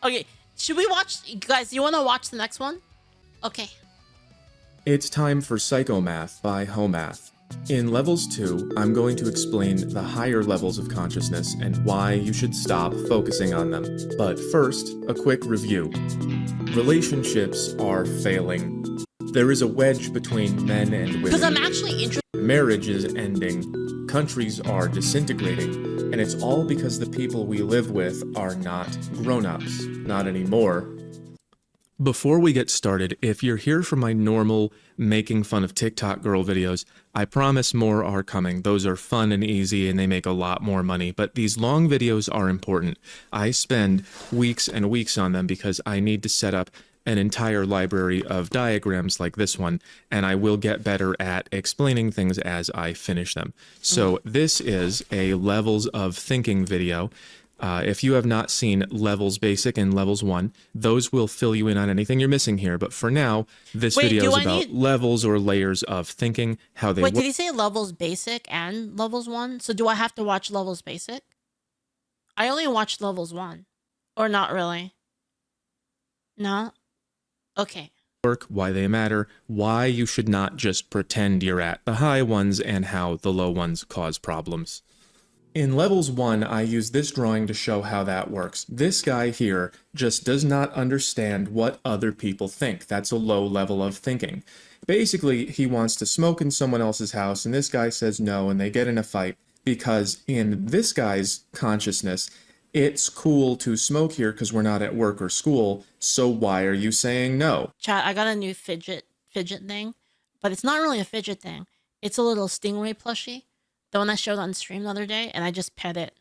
Okay, should we watch, guys? You want to watch the next one? Okay. It's time for PsychoMath by Hoe Math. In Levels 2, I'm going to explain the higher levels of consciousness and why you should stop focusing on them. But first, a quick review. Relationships are failing. There is a wedge between men and women. Because I'm actually interested. Marriage is ending. Countries are disintegrating. And it's all because the people we live with are not grown-ups. Not anymore. Before we get started, if you're here for my normal making fun of TikTok girl videos, I promise more are coming. Those are fun and easy and they make a lot more money, but these long videos are important. I spend weeks and weeks on them because I need to set up an entire library of diagrams like this one, and I will get better at explaining things as I finish them. So this is a levels of thinking video. If you have not seen Levels Basic and Levels 1, those will fill you in on anything you're missing here. But for now, this video is about levels or layers of thinking, how they work. Wait, did he say Levels Basic and Levels 1? So do I have to watch Levels Basic? I only watched Levels 1. Or not really? No? Okay. Work, why they matter, why you should not just pretend you're at the high ones, and how the low ones cause problems. In Levels 1, I use this drawing to show how that works. This guy here just does not understand what other people think. That's a low level of thinking. Basically, he wants to smoke in someone else's house, and this guy says no, and they get in a fight, because in this guy's consciousness, it's cool to smoke here because we're not at work or school, so why are you saying no? Chat, I got a new fidget thing, but it's not really a fidget thing. It's a little stingray plushie. The one I showed on stream the other day, and I just pet it.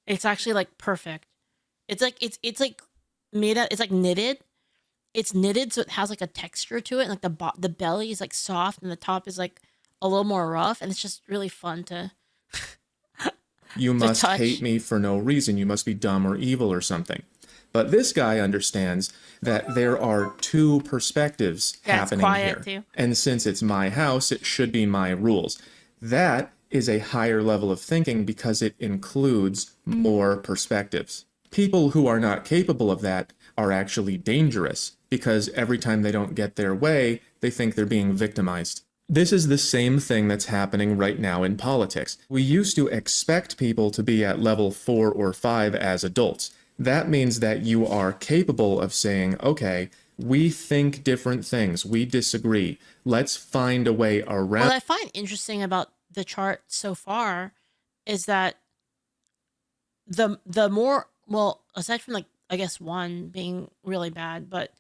It's actually like perfect. It's like like made out. It's like knitted. It's knitted, so it has like a texture to it. And like the belly is like soft, and the top is like a little more rough, and it's just really fun to. You must hate me for no reason. You must be dumb or evil or something. But this guy understands that there are two perspectives happening here. Too. And since it's my house, it should be my rules. That is a higher level of thinking because it includes more perspectives. People who are not capable of that are actually dangerous because every time they don't get their way, they think they're being victimized. This is the same thing that's happening right now in politics. We used to expect people to be at level 4 or 5 as adults. That means that you are capable of saying, okay, we think different things. We disagree. Let's find a way around. What I find interesting about the chart so far is that the more, well, aside from like, I guess 1 being really bad, but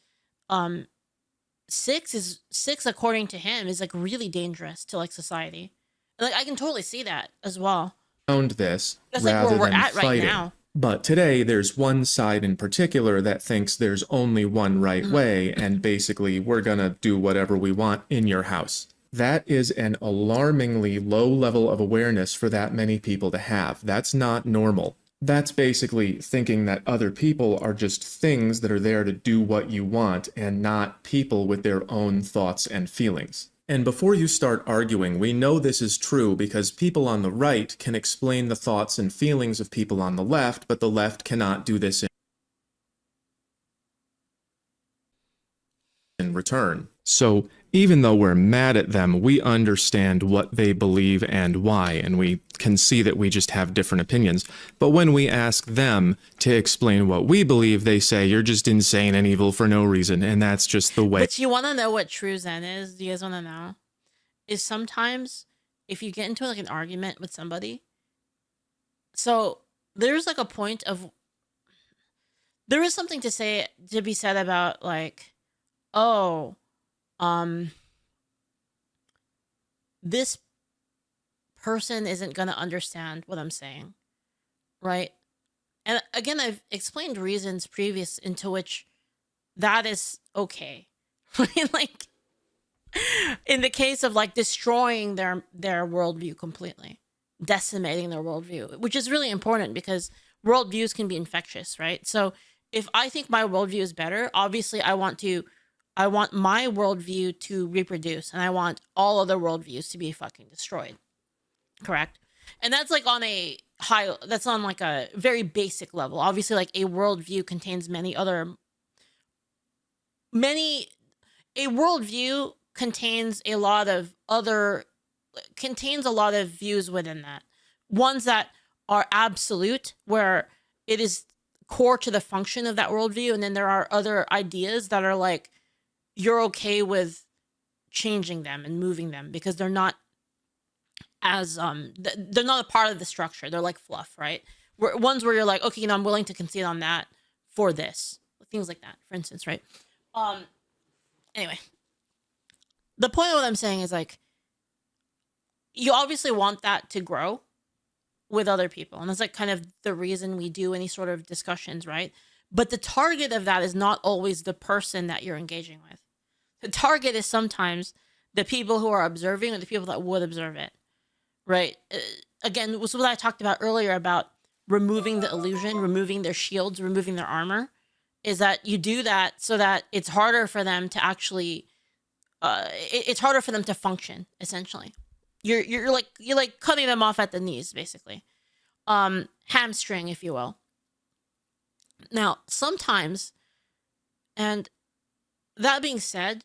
6 according to him is like really dangerous to like society. Like I can totally see that as well. This that's rather like where we're than at fighting. Right now. But today there's one side in particular that thinks there's only one right way, and basically we're gonna do whatever we want in your house. That is an alarmingly low level of awareness for that many people to have. That's not normal. That's basically thinking that other people are just things that are there to do what you want and not people with their own thoughts and feelings. And before you start arguing, we know this is true because people on the right can explain the thoughts and feelings of people on the left, but the left cannot do this in return. So even though we're mad at them, we understand what they believe and why, and we can see that we just have different opinions. But when we ask them to explain what we believe, they say, you're just insane and evil for no reason, and that's just the way. But you want to know what true Zen is? Do you guys want to know? Is sometimes if you get into like an argument with somebody, so there's like a point of, there is something to be said about like, oh, this person isn't going to understand what I'm saying, right? And again, I've explained reasons previous into which that is okay. Like in the case of like destroying their worldview completely, decimating their worldview, which is really important because worldviews can be infectious, right? So if I think my worldview is better, obviously I want my worldview to reproduce, and I want all other worldviews to be fucking destroyed. Correct? And that's like on a high, that's on like a very basic level. Obviously, like a worldview contains many a worldview contains a lot of other contains a lot of views within that. Ones that are absolute, where it is core to the function of that worldview, and then there are other ideas that are like you're okay with changing them and moving them because they're not as they're not a part of the structure. They're like fluff, right? Ones where you're like, okay, I'm willing to concede on that for this, things like that, for instance, right? Um. Anyway, the point of what I'm saying is like you obviously want that to grow with other people, and that's like kind of the reason we do any sort of discussions, right? But the target of that is not always the person that you're engaging with. The target is sometimes the people who are observing or the people that would observe it, right? Again, was what I talked about earlier about removing the illusion, removing their shields, removing their armor, is that you do that so that it's harder for them to actually, it's harder for them to function. Essentially, you're like cutting them off at the knees, basically, hamstring, if you will. Now, sometimes, and that being said,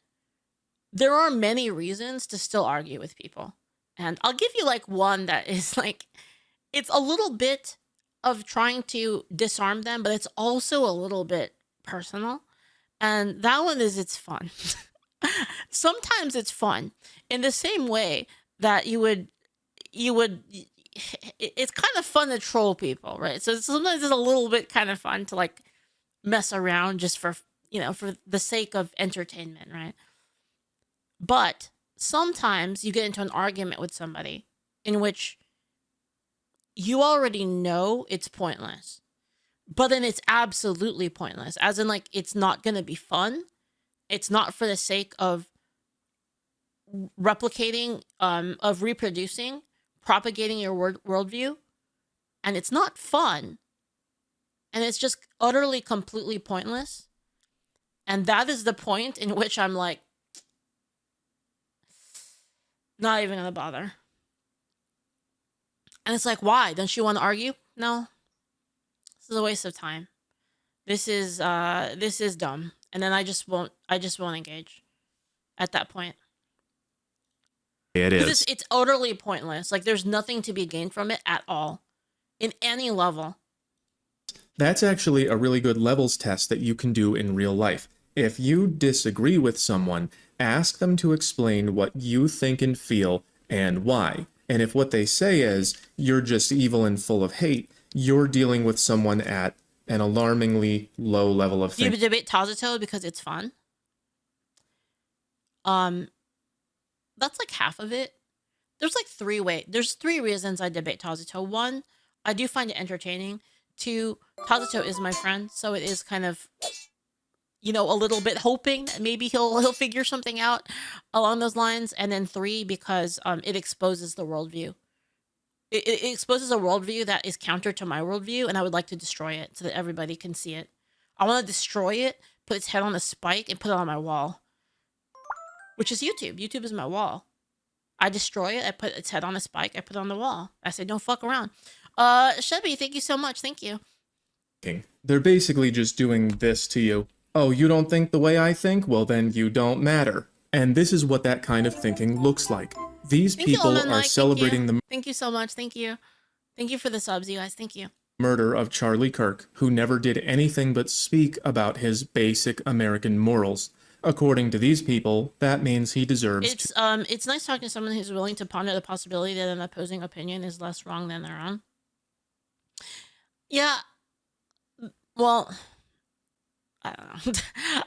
there are many reasons to still argue with people. And I'll give you like one that is like, it's a little bit of trying to disarm them, but it's also a little bit personal. And that one is it's fun. Sometimes it's fun in the same way that it's kind of fun to troll people, right? So sometimes it's a little bit kind of fun to like mess around just for, for the sake of entertainment, right? But sometimes you get into an argument with somebody in which you already know it's pointless, but then it's absolutely pointless. As in, like, it's not going to be fun. It's not for the sake of replicating, of reproducing, propagating your worldview. And it's not fun. And it's just utterly, completely pointless. And that is the point in which I'm like, not even gonna bother. And it's like, why? Don't you want to argue? No. This is a waste of time. This is dumb. And then I just won't engage at that point. It Because is. it's utterly pointless. Like there's nothing to be gained from it at all. In any level. That's actually a really good levels test that you can do in real life. If you disagree with someone, ask them to explain what you think and feel and why. And if what they say is, you're just evil and full of hate, you're dealing with someone at an alarmingly low level of Do you thinking. debate Tazuto because it's fun? That's like half of it. There's like there's three reasons I debate Tazuto. One, I do find it entertaining. Two, Tazuto is my friend, so it is kind of, a little bit hoping that maybe he'll figure something out along those lines. And then three, because it exposes the worldview. It exposes a worldview that is counter to my worldview, and I would like to destroy it so that everybody can see it. I want to destroy it, put its head on a spike, and put it on my wall. Which is YouTube. YouTube is my wall. I destroy it, I put its head on a spike, I put it on the wall. I say, don't fuck around. Shebby, thank you so much. Thank you. They're basically just doing this to you. Oh, you don't think the way I think? Well, then you don't matter. And this is what that kind of thinking looks like. These people are celebrating the Thank you so much. Thank you. Thank you for the subs, you guys. Thank you. Murder of Charlie Kirk, who never did anything but speak about his basic American morals. According to these people, that means he deserves it's nice talking to someone who's willing to ponder the possibility that an opposing opinion is less wrong than their own. Yeah. Well, I don't know.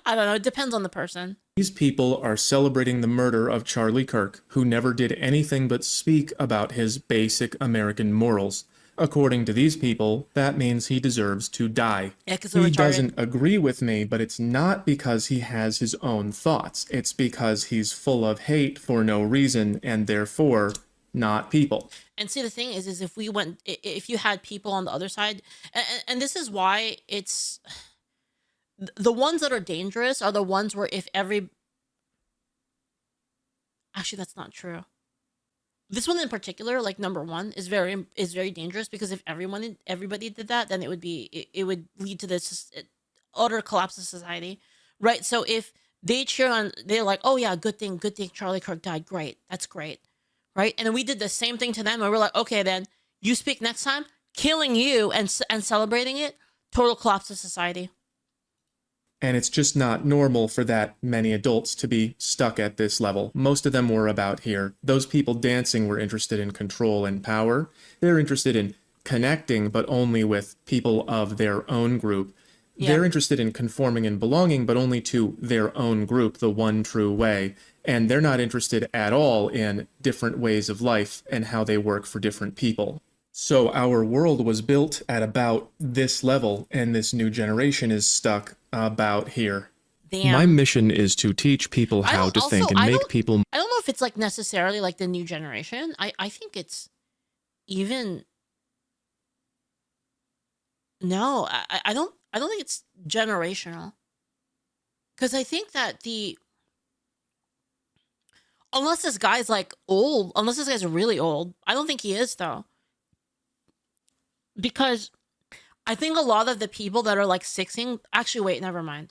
I don't know. It depends on the person. These people are celebrating the murder of Charlie Kirk, who never did anything but speak about his basic American morals. According to these people, that means he deserves to die. Yeah, because he doesn't agree with me, but it's not because he has his own thoughts. It's because he's full of hate for no reason, and therefore not people. And see, the thing is if you had people on the other side, and this is why it's the ones that are dangerous are the ones where actually, that's not true. this one in particular, like number one, is very dangerous, because if everybody did that, then it would lead to this utter collapse of society, right? So if they cheer on, they're like, oh yeah, good thing Charlie Kirk died, great, that's great, right? And then we did the same thing to them, and we're like, okay, then you speak next time, killing you and celebrating it, total collapse of society. And it's just not normal for that many adults to be stuck at this level. Most of them were about here. Those people dancing were interested in control and power. They're interested in connecting, but only with people of their own group. Yeah. They're interested in conforming and belonging, but only to their own group, the one true way. And they're not interested at all in different ways of life and how they work for different people. So our world was built at about this level, and this new generation is stuck about here. Damn. My mission is to teach people how to think and make people... I don't know if it's like necessarily like the new generation. I think it's even... No, I don't think it's generational. Because I think that unless this guy's like old, unless this guy's really old, I don't think he is though. Because I think a lot of the people that are like sixing, actually, wait, never mind.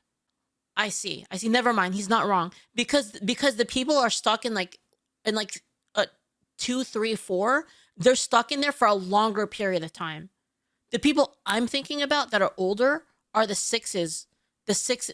I see, never mind. He's not wrong. Because the people are stuck in like 2, 3, 4, they're stuck in there for a longer period of time. The people I'm thinking about that are older are the sixes.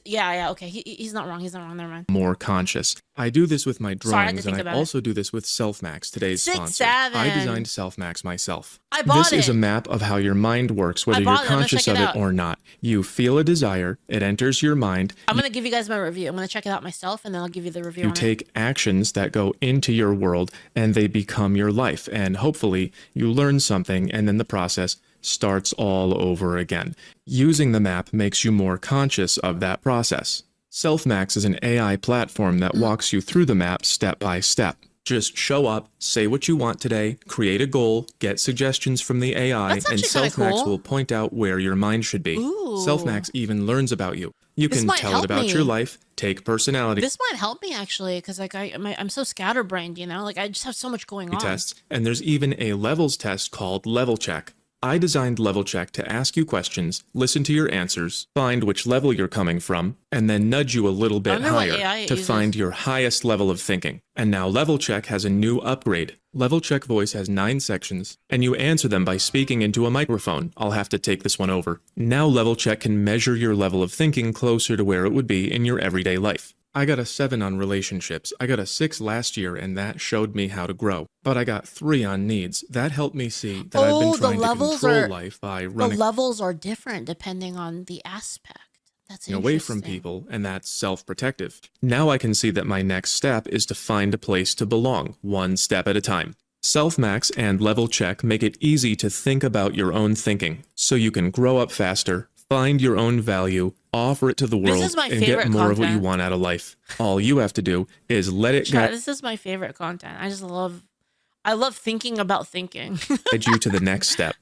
Yeah, okay. He's not wrong. Never mind. More conscious. I do this with my drawings, and I also do this with SelfMax, today's sponsor. I designed SelfMax myself. I bought it. This is a map of how your mind works, whether you're conscious of it or not. You feel a desire, it enters your mind. I'm going to give you guys my review. I'm going to check it out myself, and then I'll give you the review. You take actions that go into your world, and they become your life. And hopefully, you learn something, and then the process starts all over again. Using the map makes you more conscious of that process. SelfMax is an AI platform that walks you through the map step by step. Just show up, say what you want today, create a goal, get suggestions from the AI, and SelfMax will point out where your mind should be. Ooh. SelfMax even learns about you. You can tell it about your life, take personality. This might help me actually, because like I'm so scatterbrained, you know, like I just have so much going on. Tests, and there's even a levels test called Level Check. I designed Level Check to ask you questions, listen to your answers, find which level you're coming from, and then nudge you a little bit higher to find your highest level of thinking. And now Level Check has a new upgrade. Level Check Voice has 9 sections, and you answer them by speaking into a microphone. I'll have to take this one over. Now Level Check can measure your level of thinking closer to where it would be in your everyday life. I got a 7 on relationships. I got a 6 last year, and that showed me how to grow. But I got 3 on needs. That helped me see that I've been trying to control life by running... The levels are different depending on the aspect. That's interesting. Away from people, and that's self-protective. Now I can see that my next step is to find a place to belong, one step at a time. SelfMax and Level Check make it easy to think about your own thinking, so you can grow up faster, find your own value, offer it to the world, and get more of what you want out of life. All you have to do is let it go. This is my favorite content. I love thinking about thinking. Guide you to the next step.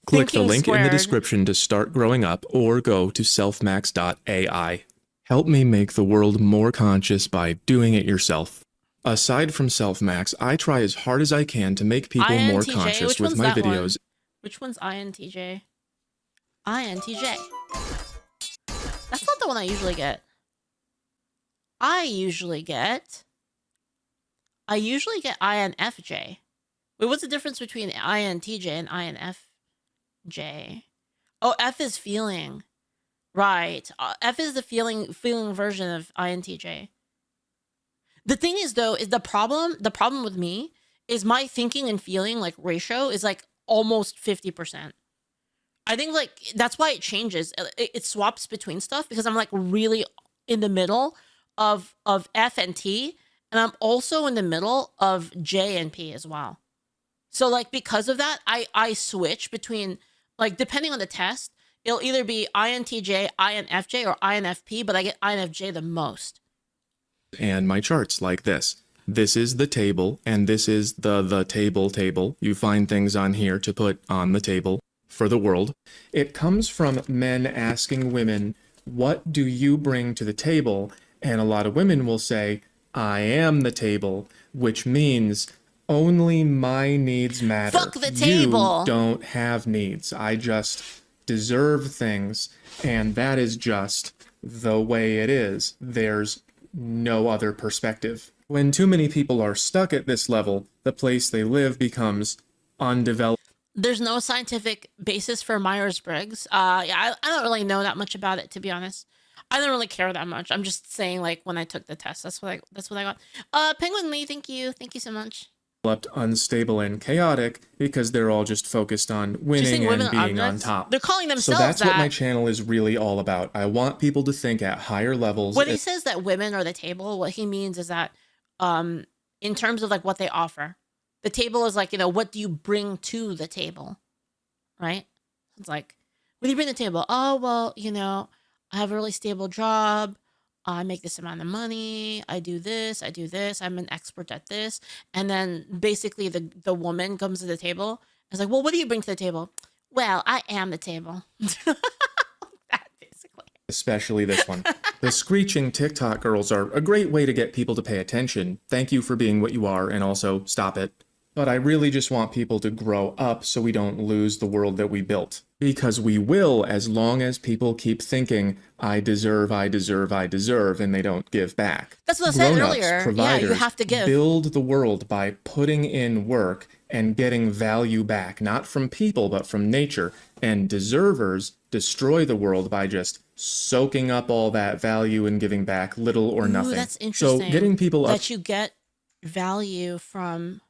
Click the link in the description to start growing up, or go to selfmax.ai. Help me make the world more conscious by doing it yourself. Aside from SelfMax, I try as hard as I can to make people more conscious with my videos. Which one's INTJ? INTJ. That's not the one I usually get. I usually get INFJ. Wait, what's the difference between INTJ and INFJ? Oh, F is feeling. Right. F is the feeling version of INTJ. The thing is though, is the problem with me is my thinking and feeling like ratio is like almost 50%. I think like that's why it changes. It swaps between stuff because I'm like really in the middle of F and T, and I'm also in the middle of J and P as well. So like because of that, I switch between like depending on the test, it'll either be INTJ, INFJ, or INFP, but I get INFJ the most. And my charts like this. This is the table, and this is the table. You find things on here to put on the table for the world. It comes from men asking women, what do you bring to the table? And a lot of women will say, I am the table, which means Only my needs matter. Fuck the You table. don't have needs. I just deserve things, and that is just the way it is. There's no other perspective. When too many people are stuck at this level, the place they live becomes undeveloped. There's no scientific basis for Myers-Briggs. Yeah, I don't really know that much about it, to be honest. I don't really care that much. I'm just saying, like, when I took the test, that's what I got. Penguin Lee, thank you so much. Unstable and chaotic because they're all just focused on winning and being on top. They're calling So themselves that's that. what my channel is really all about. I want people to think at higher levels. When he says that women are the table, what he means is that in terms of like what they offer, the table is like, you know, what do you bring to the table, right? It's like, what do you bring to the table? Oh, well, you know, I have a really stable job. I make this amount of money. I do this. I'm an expert at this. And then basically the woman comes to the table and is like, well, what do you bring to the table? Well, I am the table. That basically. Especially this one. The screeching TikTok girls are a great way to get people to pay attention. Thank you for being what you are, and also stop it. But I really just want people to grow up so we don't lose the world that we built. Because we will, as long as people keep thinking, I deserve, and they don't give back. That's what I said earlier. Providers, yeah, you have to give. Build the world by putting in work and getting value back, not from people, but from nature. And deservers destroy the world by just soaking up all that value and giving back little or nothing. That's interesting. So getting people up... That you get value from...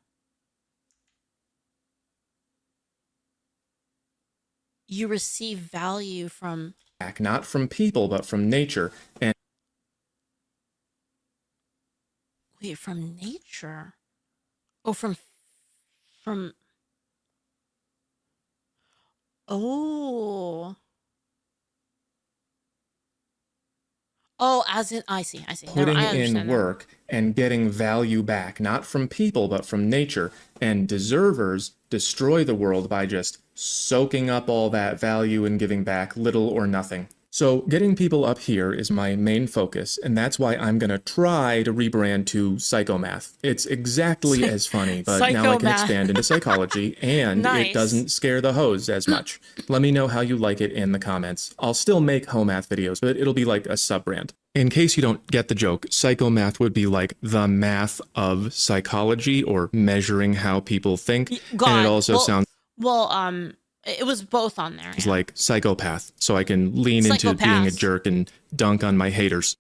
You receive value from... Not from people, but from nature. And wait, from nature? Oh, from... Oh. Oh, as in... I see. Putting in work and getting value back, not from people, but from nature. And deservers destroy the world by just soaking up all that value and giving back little or nothing. So getting people up here is my main focus, and that's why I'm going to try to rebrand to PsychoMath. It's exactly as funny, but now I can expand into psychology, and it doesn't scare the hoes as much. Let me know how you like it in the comments. I'll still make Hoe Math videos, but it'll be like a sub-brand. In case you don't get the joke, PsychoMath would be like the math of psychology, or measuring how people think, and it also sounds... Well, it was both on there. It's like psychopath, so I can lean into being a jerk and dunk on my haters.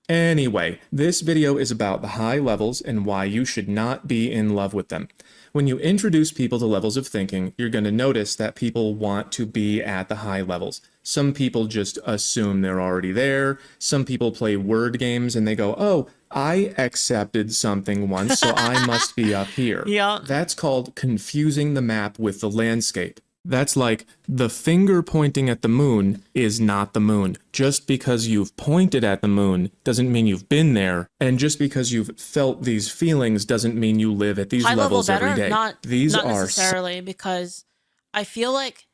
Anyway, this video is about the high levels and why you should not be in love with them. When you introduce people to levels of thinking, you're going to notice that people want to be at the high levels. Some people just assume they're already there. Some people play word games and they go, oh, I accepted something once, so I must be up here. Yeah. That's called confusing the map with the landscape. That's like the finger pointing at the moon is not the moon. Just because you've pointed at the moon doesn't mean you've been there. And just because you've felt these feelings doesn't mean you live at these levels every day. Not necessarily, because I feel like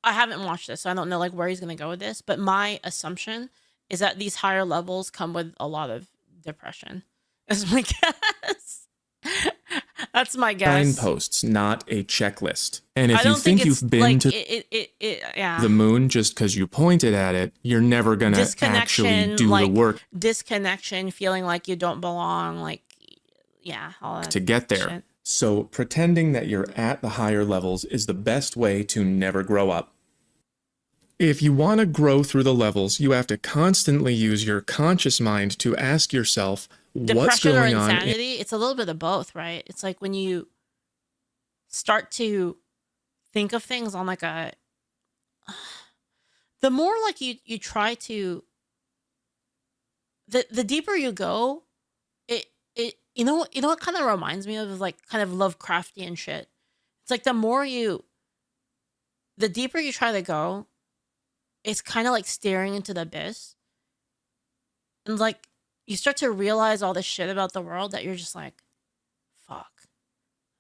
I haven't watched this, so I don't know like where he's going to go with this. But my assumption is that these higher levels come with a lot of depression. Is my guess. That's my guess. Signposts, not a checklist. And if you think you've been to the moon just because you pointed at it, you're never going to actually do the work. Disconnection, feeling like you don't belong, like, all that to get there. shit. So pretending that you're at the higher levels is the best way to never grow up. If you want to grow through the levels, you have to constantly use your conscious mind to ask yourself, what's going on? Depression or insanity, it's a little bit of both, right? It's like when you start to think of things on like a... The more like you try to... The deeper you go, it you know what kind of reminds me of is like kind of Lovecraftian shit. It's like the deeper you try to go, it's kind of like staring into the abyss. And like you start to realize all this shit about the world that you're just like, fuck,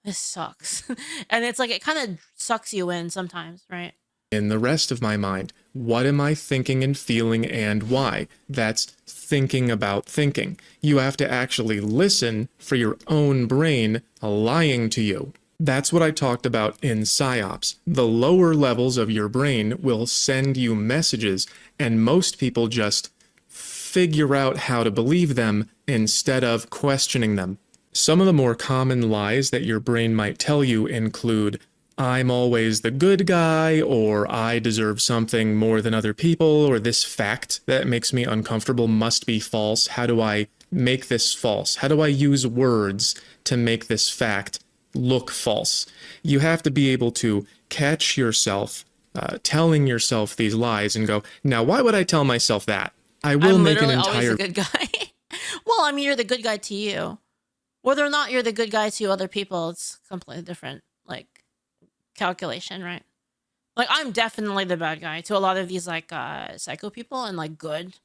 this sucks. And it's like, it kind of sucks you in sometimes, right? in the rest of my mind. What am I thinking and feeling and why? That's thinking about thinking. You have to actually listen for your own brain lying to you. That's what I talked about in PsyOps. The lower levels of your brain will send you messages, and most people just figure out how to believe them instead of questioning them. Some of the more common lies that your brain might tell you include, I'm always the good guy, or I deserve something more than other people, or this fact that makes me uncomfortable must be false. How do I make this false? How do I use words to make this fact look false? You have to be able to catch yourself telling yourself these lies and go, now why would I tell myself that? I will I'm make an literally always entire the good guy. Well, I mean, you're the good guy to you. Whether or not you're the good guy to other people, it's completely different, like, calculation, right? Like, I'm definitely the bad guy to a lot of these, like, psycho people, and, like, good.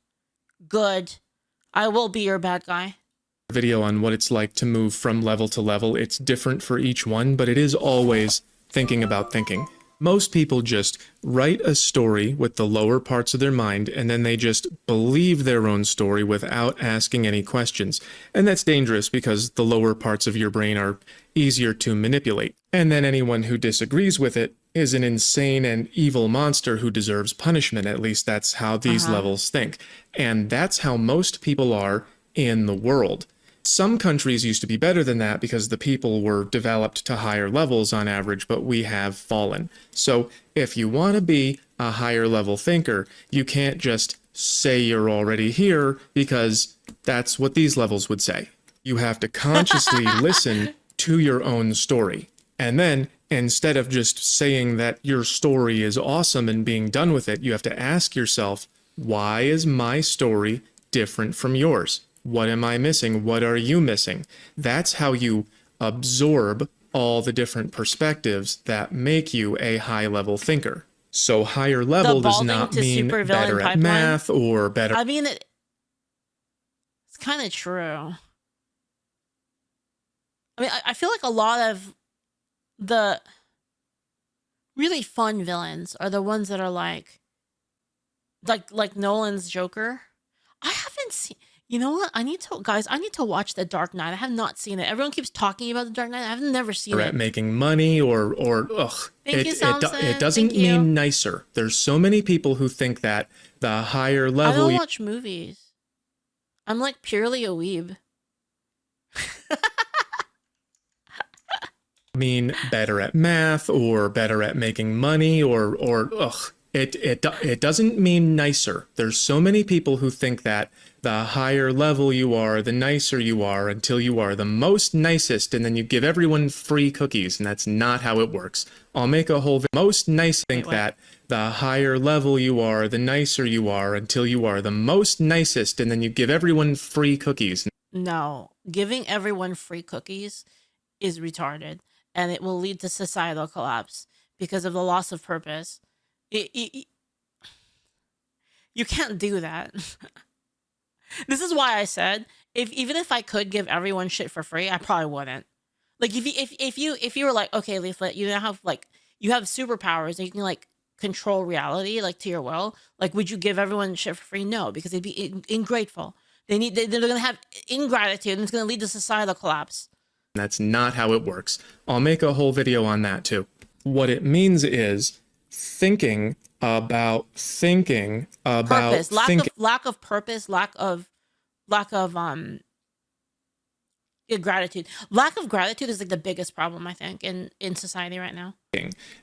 I will be your bad guy. video on what it's like to move from level to level. It's different for each one, but it is always thinking about thinking. Most people just write a story with the lower parts of their mind, and then they just believe their own story without asking any questions. And that's dangerous because the lower parts of your brain are easier to manipulate. And then anyone who disagrees with it is an insane and evil monster who deserves punishment. At least that's how these levels think. And that's how most people are in the world. Some countries used to be better than that because the people were developed to higher levels on average, but we have fallen. So if you want to be a higher level thinker, you can't just say you're already here because that's what these levels would say. You have to consciously listen to your own story. And then instead of just saying that your story is awesome and being done with it, you have to ask yourself, why is my story different from yours? What am I missing? What are you missing? That's how you absorb all the different perspectives that make you a high-level thinker. So higher level does not mean better at math or better. I mean, it's kind of true. I mean, I feel like a lot of the really fun villains are the ones that are like Nolan's Joker. I haven't seen. You know what? I need to watch The Dark Knight. I have not seen it. Everyone keeps talking about The Dark Knight. I've never seen it. At making money or it doesn't mean nicer. There's so many people who think that the higher level. I don't watch movies. I'm like purely a weeb. Mean better at math or better at making money or it doesn't mean nicer. There's so many people who think that the higher level you are, the nicer you are, until you are the most nicest, and then you give everyone free cookies, and that's not how it works. I'll make a whole most nice think that the higher level you are, the nicer you are, until you are the most nicest, and then you give everyone free cookies. No, giving everyone free cookies is retarded, and it will lead to societal collapse because of the loss of purpose. You can't do that. This is why I said even if I could give everyone shit for free, I probably wouldn't. Like if you were like, okay, Leaflit, you now have you have superpowers and you can like control reality like to your will. Like, would you give everyone shit for free? No, because they'd be ingrateful. They're gonna have ingratitude, and it's gonna lead to societal collapse. That's not how it works. I'll make a whole video on that too. What it means is thinking about purpose, lack of purpose, lack of gratitude. Lack of gratitude is like the biggest problem I think in society right now.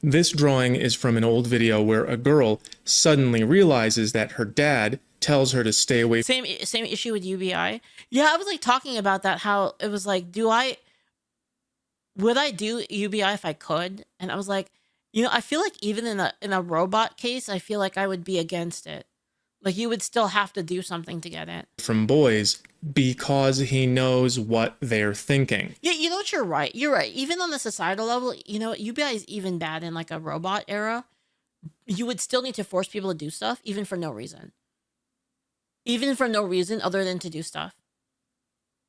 This drawing is from an old video where a girl suddenly realizes that her dad tells her to stay away. Same issue with UBI. Yeah, I was like talking about that, how it was like, would I do UBI if I could? And I was like, I feel like even in a robot case, I feel like I would be against it. Like, you would still have to do something to get it. From boys because he knows what they're thinking. Yeah, you know what? You're right. You're right. Even on the societal level, UBI is even bad in like a robot era. You would still need to force people to do stuff, even for no reason. Even for no reason other than to do stuff.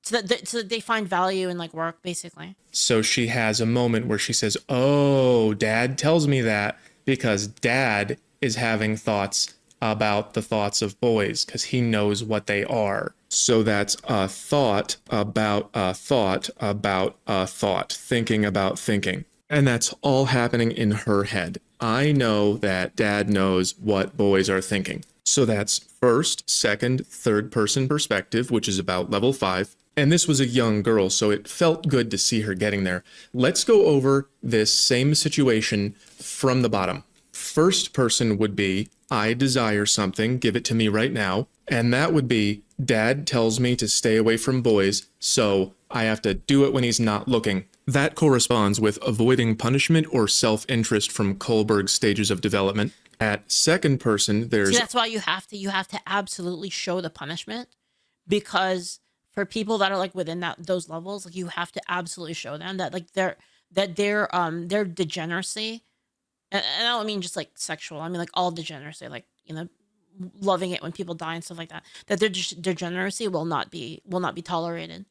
So that they find value in like work, basically. So she has a moment where she says, oh, dad tells me that because dad is having thoughts about the thoughts of boys because he knows what they are. So that's a thought about a thought about a thought, thinking about thinking. And that's all happening in her head. I know that dad knows what boys are thinking. So that's first, second, third person perspective, which is about level 5. And this was a young girl, so it felt good to see her getting there. Let's go over this same situation from the bottom. First person would be, I desire something, give it to me right now. And that would be, dad tells me to stay away from boys, so I have to do it when he's not looking. That corresponds with avoiding punishment or self-interest from Kohlberg's stages of development. At second person, there's... See, that's why you have to absolutely show the punishment, because for people that are like within those levels, like you have to absolutely show them that like their degeneracy, and I don't mean just like sexual, I mean like all degeneracy, like, you know, loving it when people die and stuff like that, that their degeneracy will not be tolerated.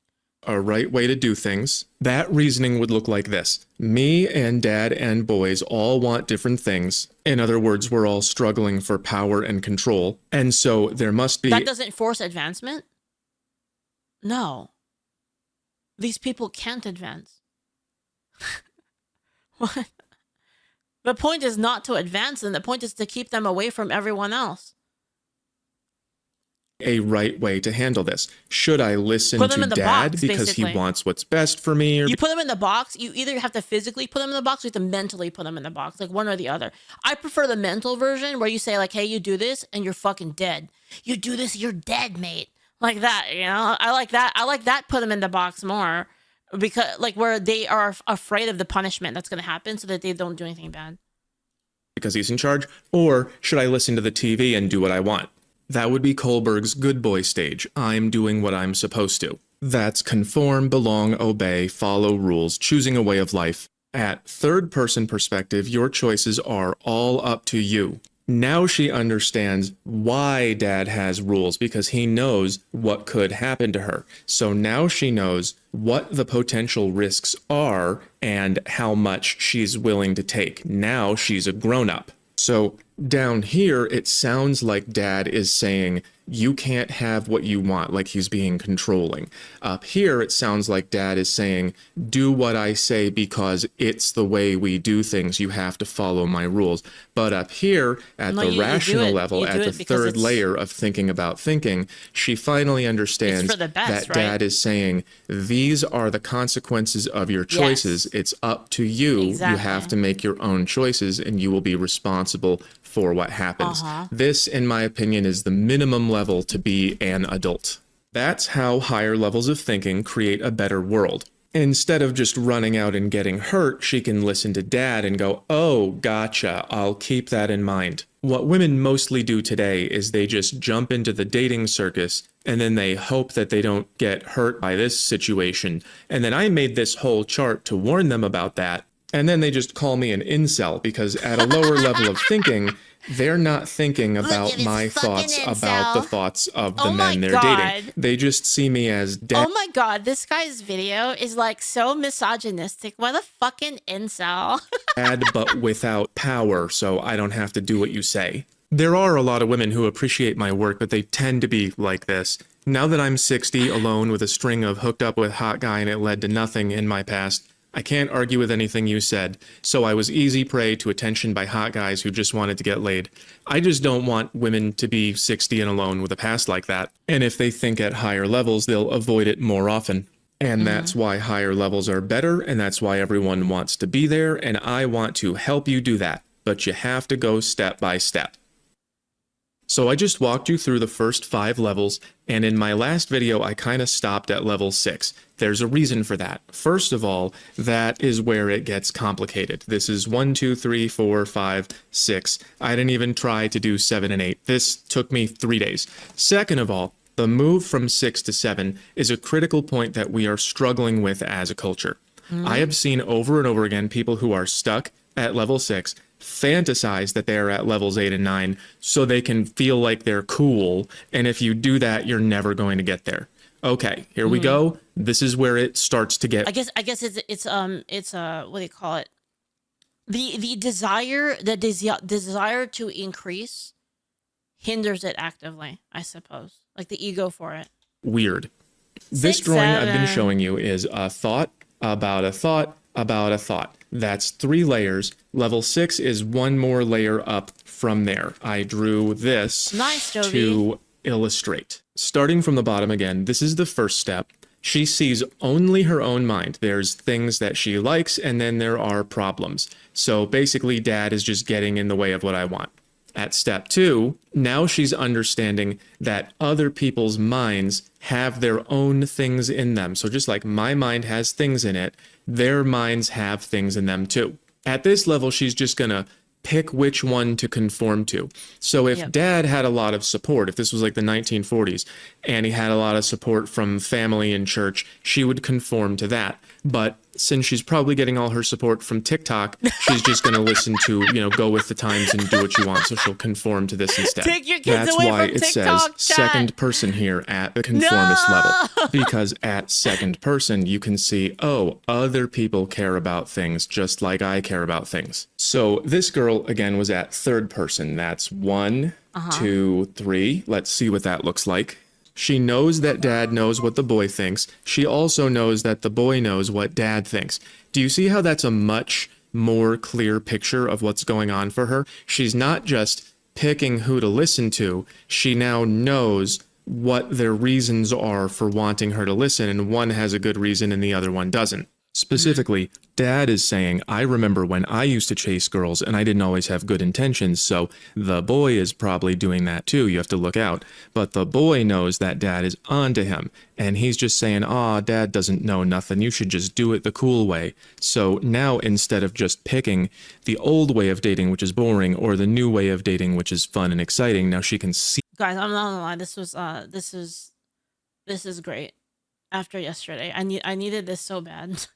A right way to do things. That reasoning would look like this. Me and dad and boys all want different things. In other words, we're all struggling for power and control. And so there must be... That doesn't force advancement? No. These people can't advance. What? The point is not to advance them. The point is to keep them away from everyone else. A right way to handle this. Should I listen to dad box, because basically. he wants what's best for me? Or... You put them in the box. You either have to physically put them in the box or you have to mentally put them in the box, like one or the other. I prefer the mental version where you say like, hey, you do this and you're fucking dead. You do this, you're dead, mate. Like that, you know? I like that. Put them in the box more, because like where they are afraid of the punishment that's going to happen so that they don't do anything bad. Because he's in charge? Or should I listen to the TV and do what I want? That would be Kohlberg's good boy stage. I'm doing what I'm supposed to. That's conform, belong, obey, follow rules, choosing a way of life. At third person perspective, your choices are all up to you. Now she understands why dad has rules, because he knows what could happen to her. So now she knows what the potential risks are and how much she's willing to take. Now she's a grown-up. So down here, it sounds like dad is saying, you can't have what you want, like he's being controlling. Up here, it sounds like dad is saying, do what I say because it's the way we do things. You have to follow my rules. But up here, at the rational level, at the third layer of thinking about thinking, she finally understands that dad is saying, these are the consequences of your choices. Yes. It's up to you. Exactly. You have to make your own choices and you will be responsible for what happens. This, in my opinion, is the minimum level to be an adult. That's how higher levels of thinking create a better world. Instead of just running out and getting hurt, she can listen to dad and go, oh, gotcha, I'll keep that in mind. What women mostly do today is they just jump into the dating circus and then they hope that they don't get hurt by this situation. And then I made this whole chart to warn them about that. And then they just call me an incel because at a lower level of thinking, they're not thinking about my thoughts about the thoughts of the men they're dating. They just see me as dead. Oh my God, this guy's video is like so misogynistic. What a fucking incel. But without power, so I don't have to do what you say. There are a lot of women who appreciate my work, but they tend to be like this. Now that I'm 60, alone with a string of hooked up with hot guy and it led to nothing in my past, I can't argue with anything you said, so I was easy prey to attention by hot guys who just wanted to get laid. I just don't want women to be 60 and alone with a past like that. And if they think at higher levels, they'll avoid it more often. And that's why higher levels are better, and that's why everyone wants to be there, and I want to help you do that. But you have to go step by step. So I just walked you through the first 5 levels, and in my last video I kind of stopped at level 6. There's a reason for that. First of all, that is where it gets complicated. This is 1, 2, 3, 4, 5, 6. I didn't even try to do 7 and 8. This took me 3 days. Second of all, the move from 6 to 7 is a critical point that we are struggling with as a culture. I have seen over and over again people who are stuck at level 6 fantasize that they're at levels 8 and 9 so they can feel like they're cool, and if you do that, you're never going to get there. Okay, here we go. This is where it starts to get... I guess it's what do you call it? The desire to increase hinders it actively, I suppose. Like the ego for it. Weird. This 6, drawing I've been 7. showing you is a thought about a thought about a thought. That's 3 layers. Level 6 is one more layer up from there. I drew this Nice, Jovi. to illustrate. Starting from the bottom again, this is the first step. She sees only her own mind. There's things that she likes, and then there are problems. So basically, dad is just getting in the way of what I want. At step 2, now she's understanding that other people's minds have their own things in them. So just like my mind has things in it, their minds have things in them too. At this level, she's just going to pick which one to conform to. So if dad had a lot of support, if this was like the 1940s, and he had a lot of support from family and church, she would conform to that. But since she's probably getting all her support from TikTok, she's just going to listen to, go with the times and do what she wants. So she'll conform to this instead. Take your kids That's away why from it TikTok, says chat. second person here at the conformist level. Because at second person, you can see, oh, other people care about things just like I care about things. So this girl, again, was at third person. That's 1, 2, 3. Let's see what that looks like. She knows that dad knows what the boy thinks. She also knows that the boy knows what dad thinks. Do you see how that's a much more clear picture of what's going on for her? She's not just picking who to listen to. She now knows what their reasons are for wanting her to listen, and one has a good reason and the other one doesn't. Specifically, dad is saying, I remember when I used to chase girls and I didn't always have good intentions, so the boy is probably doing that too. You have to look out. But the boy knows that dad is onto him, and he's just saying, dad doesn't know nothing. You should just do it the cool way. So now instead of just picking the old way of dating, which is boring, or the new way of dating, which is fun and exciting, now she can see. Guys, I'm not gonna lie. This is great. After yesterday, I needed this so bad.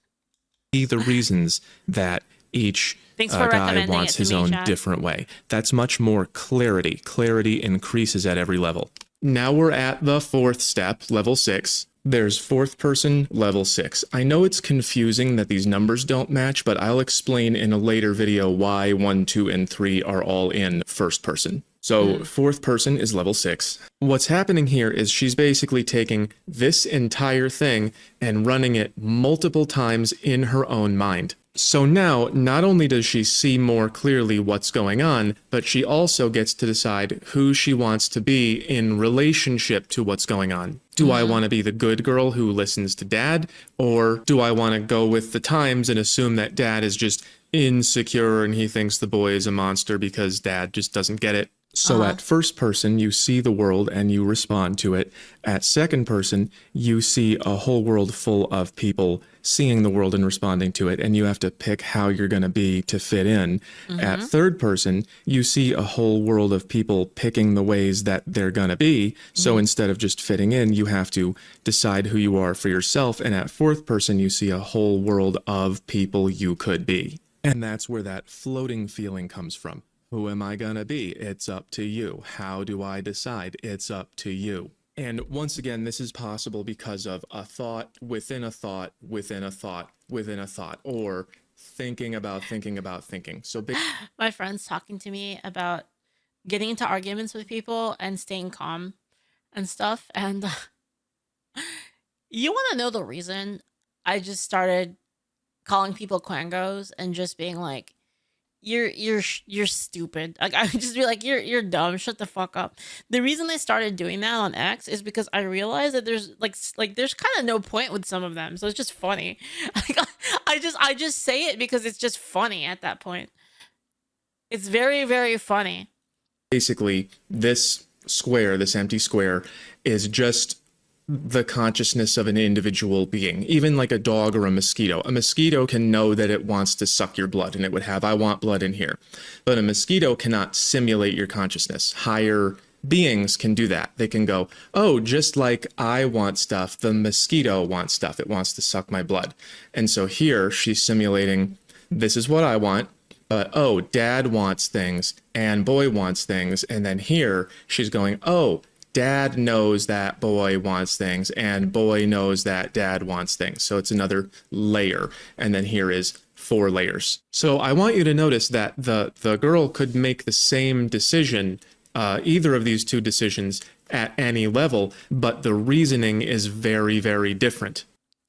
The reasons that each Thanks for guy recommending wants it to his me, own chat. different way. That's much more clarity. Clarity increases at every level. Now we're at the 4th step, level 6. There's 4th person, level 6. I know it's confusing that these numbers don't match, but I'll explain in a later video why 1, 2, and 3 are all in 1st person. So 4th person is level 6. What's happening here is she's basically taking this entire thing and running it multiple times in her own mind. So now, not only does she see more clearly what's going on, but she also gets to decide who she wants to be in relationship to what's going on. Do I want to be the good girl who listens to dad, or do I want to go with the times and assume that dad is just insecure and he thinks the boy is a monster because dad just doesn't get it? So at 1st person, you see the world and you respond to it. At 2nd person, you see a whole world full of people seeing the world and responding to it, and you have to pick how you're going to be to fit in. At 3rd person, you see a whole world of people picking the ways that they're going to be. So instead of just fitting in, you have to decide who you are for yourself. And at 4th person, you see a whole world of people you could be. And that's where that floating feeling comes from. Who am I gonna be? It's up to you. How do I decide? It's up to you. And once again, this is possible because of a thought within a thought within a thought within a thought, or thinking about thinking about thinking. So My friend's talking to me about getting into arguments with people and staying calm and stuff. And you want to know the reason I just started calling people quangos and just being like, you're stupid. Like I would just be like, you're dumb. Shut the fuck up. The reason I started doing that on X is because I realized that there's like there's kind of no point with some of them, so it's just funny. Like I just say it because it's just funny at that point. It's very, very funny. basically, this square, this empty square, is just the consciousness of an individual being, even like a dog or a mosquito. A mosquito can know that it wants to suck your blood, and it would have, I want blood in here. But a mosquito cannot simulate your consciousness. Higher beings can do that. They can go, oh, just like I want stuff, the mosquito wants stuff. It wants to suck my blood. And so here she's simulating, this is what I want, but oh, dad wants things and boy wants things. And then here she's going, oh, dad knows that boy wants things and boy knows that dad wants things. So it's another layer. And then here is 4 layers. So I want you to notice that the girl could make the same decision, either of these two decisions at any level, but the reasoning is very, very different.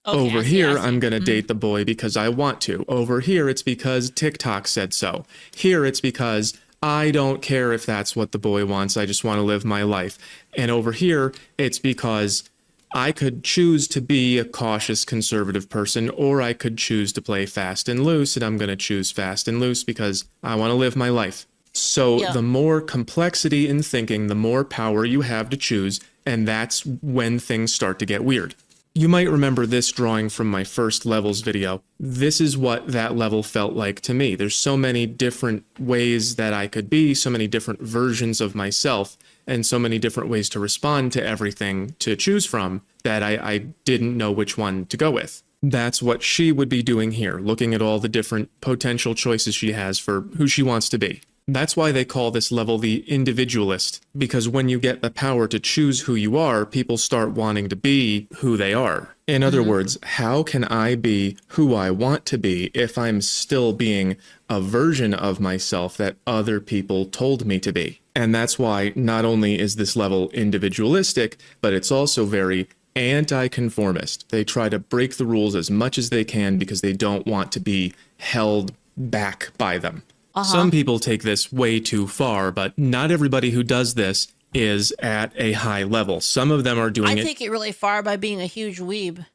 Okay, Over I see, here, I see. I'm going to date the boy because I want to. Over here, it's because TikTok said so. Here, it's because I don't care if that's what the boy wants. I just want to live my life. And over here, it's because I could choose to be a cautious conservative person, or I could choose to play fast and loose, and I'm going to choose fast and loose because I want to live my life. So Yeah. the more complexity in thinking, the more power you have to choose, and that's when things start to get weird. You might remember this drawing from my first levels video. This is what that level felt like to me. There's so many different ways that I could be, so many different versions of myself, and so many different ways to respond to everything to choose from that I didn't know which one to go with. That's what she would be doing here, looking at all the different potential choices she has for who she wants to be. That's why they call this level the individualist, because when you get the power to choose who you are, people start wanting to be who they are. In other words, how can I be who I want to be if I'm still being a version of myself that other people told me to be? And that's why not only is this level individualistic, but it's also very anti-conformist. They try to break the rules as much as they can because they don't want to be held back by them. Some people take this way too far, but not everybody who does this is at a high level. Some of them are doing I it take it really far by being a huge weeb.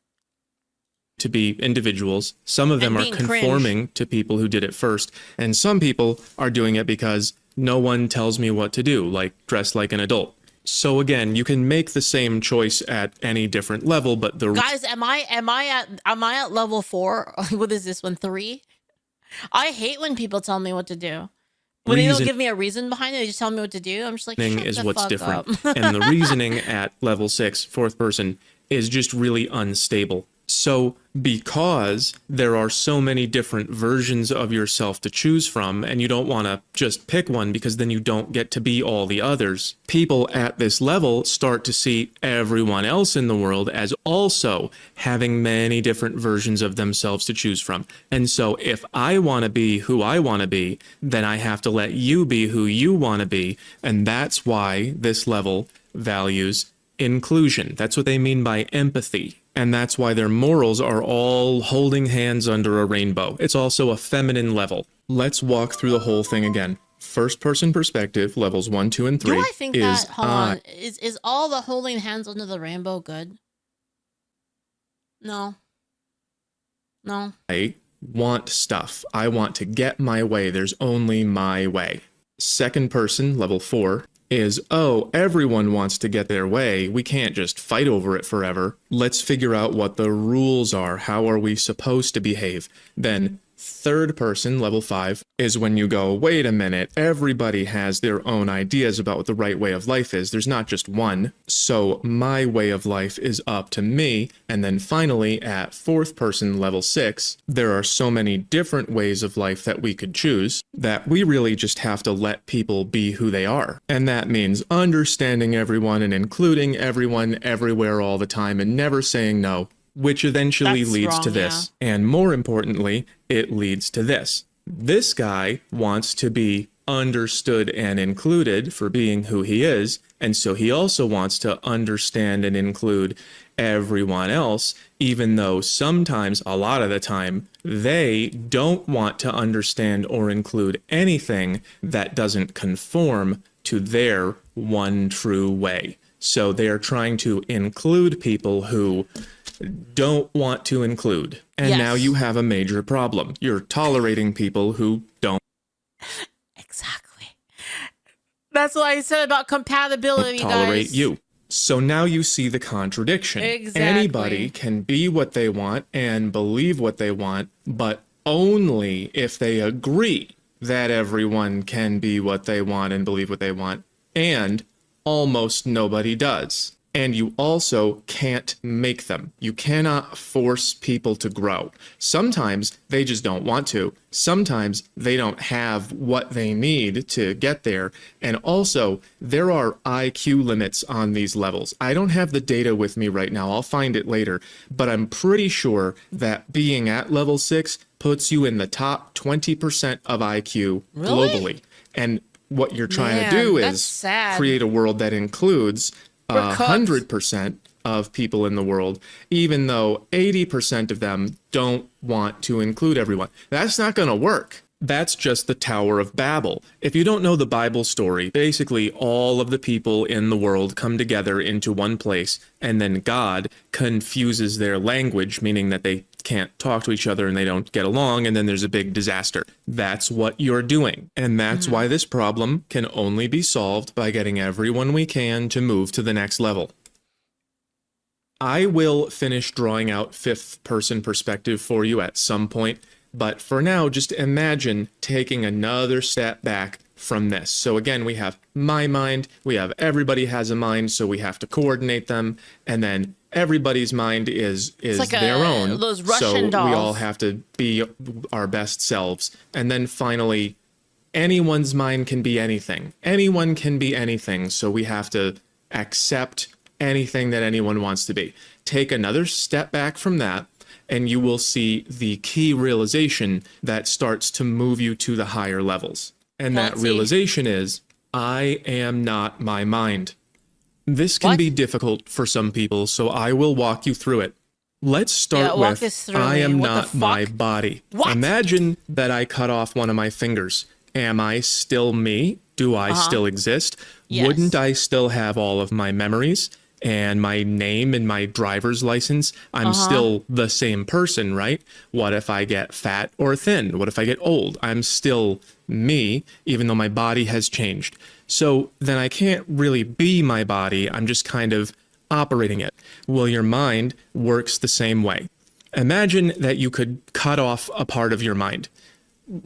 to be individuals. Some of them And are being conforming to people who did it first. And some people are doing it because no one tells me what to do, like dress like an adult. So again, you can make the same choice at any different level, but the Guys, am I at level 4? What is this one, 3? I hate when people tell me what to do. When they don't give me a reason behind it, they just tell me what to do. I'm just like, shut is the what's fuck different. up. And the reasoning at level 6, fourth person, is just really unstable. So because there are so many different versions of yourself to choose from, and you don't want to just pick one because then you don't get to be all the others, people at this level start to see everyone else in the world as also having many different versions of themselves to choose from. And so if I want to be who I want to be, then I have to let you be who you want to be. And that's why this level values inclusion. That's what they mean by empathy. And that's why their morals are all holding hands under a rainbow. It's also a feminine level. Let's walk through the whole thing again. First person perspective, levels 1, 2, and 3 Do I think is that, hold on, is all the holding hands under the rainbow good? No. No. I want stuff. I want to get my way. There's only my way. Second person, level 4, is, oh, everyone wants to get their way. We can't just fight over it forever. Let's figure out what the rules are. How are we supposed to behave? Then third person, level 5, is when you go, wait a minute, everybody has their own ideas about what the right way of life is. There's not just one. So my way of life is up to me. And then finally, at fourth person, level 6, there are so many different ways of life that we could choose that we really just have to let people be who they are. And that means understanding everyone and including everyone everywhere all the time and never saying no, which eventually That's leads to wrong, this. And more importantly, it leads to this. This guy wants to be understood and included for being who he is, and so he also wants to understand and include everyone else, even though sometimes, a lot of the time, they don't want to understand or include anything that doesn't conform to their one true way. So they are trying to include people who don't want to include. And Yes. now you have a major problem. You're tolerating people who don't Exactly. That's what I said about compatibility, tolerate guys. you. So now you see the contradiction. Exactly. Anybody can be what they want and believe what they want, but only if they agree that everyone can be what they want and believe what they want. And almost nobody does. And you also can't make them. You cannot force people to grow. Sometimes they just don't want to. Sometimes they don't have what they need to get there. And also, there are IQ limits on these levels. I don't have the data with me right now. I'll find it later. But I'm pretty sure that being at level 6 puts you in the top 20% of IQ globally. And what you're trying to do is create a world that includes 100% of people in the world, even though 80% of them don't want to include everyone. That's not going to work. That's just the Tower of Babel. If you don't know the Bible story, basically all of the people in the world come together into one place, and then God confuses their language, meaning that they can't talk to each other and they don't get along, and then there's a big disaster. That's what you're doing. And that's why this problem can only be solved by getting everyone we can to move to the next level. I will finish drawing out fifth person perspective for you at some point, but for now, just imagine taking another step back from this. So again, we have my mind, we have everybody has a mind, so we have to coordinate them, and then everybody's mind is like their own, those Russian so dolls. we all have to be our best selves. And then finally, anyone's mind can be anything. Anyone can be anything, so we have to accept anything that anyone wants to be. Take another step back from that, and you will see the key realization that starts to move you to the higher levels. And that realization is, I am not my mind. This can be difficult for some people, so I will walk you through it. Let's start with, I am not my body. Imagine that I cut off one of my fingers. Am I still me? Do I still exist? Yes. Wouldn't I still have all of my memories and my name and my driver's license? I'm still the same person, right? What if I get fat or thin? What if I get old? I'm still me, even though my body has changed. So then I can't really be my body. I'm just kind of operating it. Well, your mind works the same way. Imagine that you could cut off a part of your mind.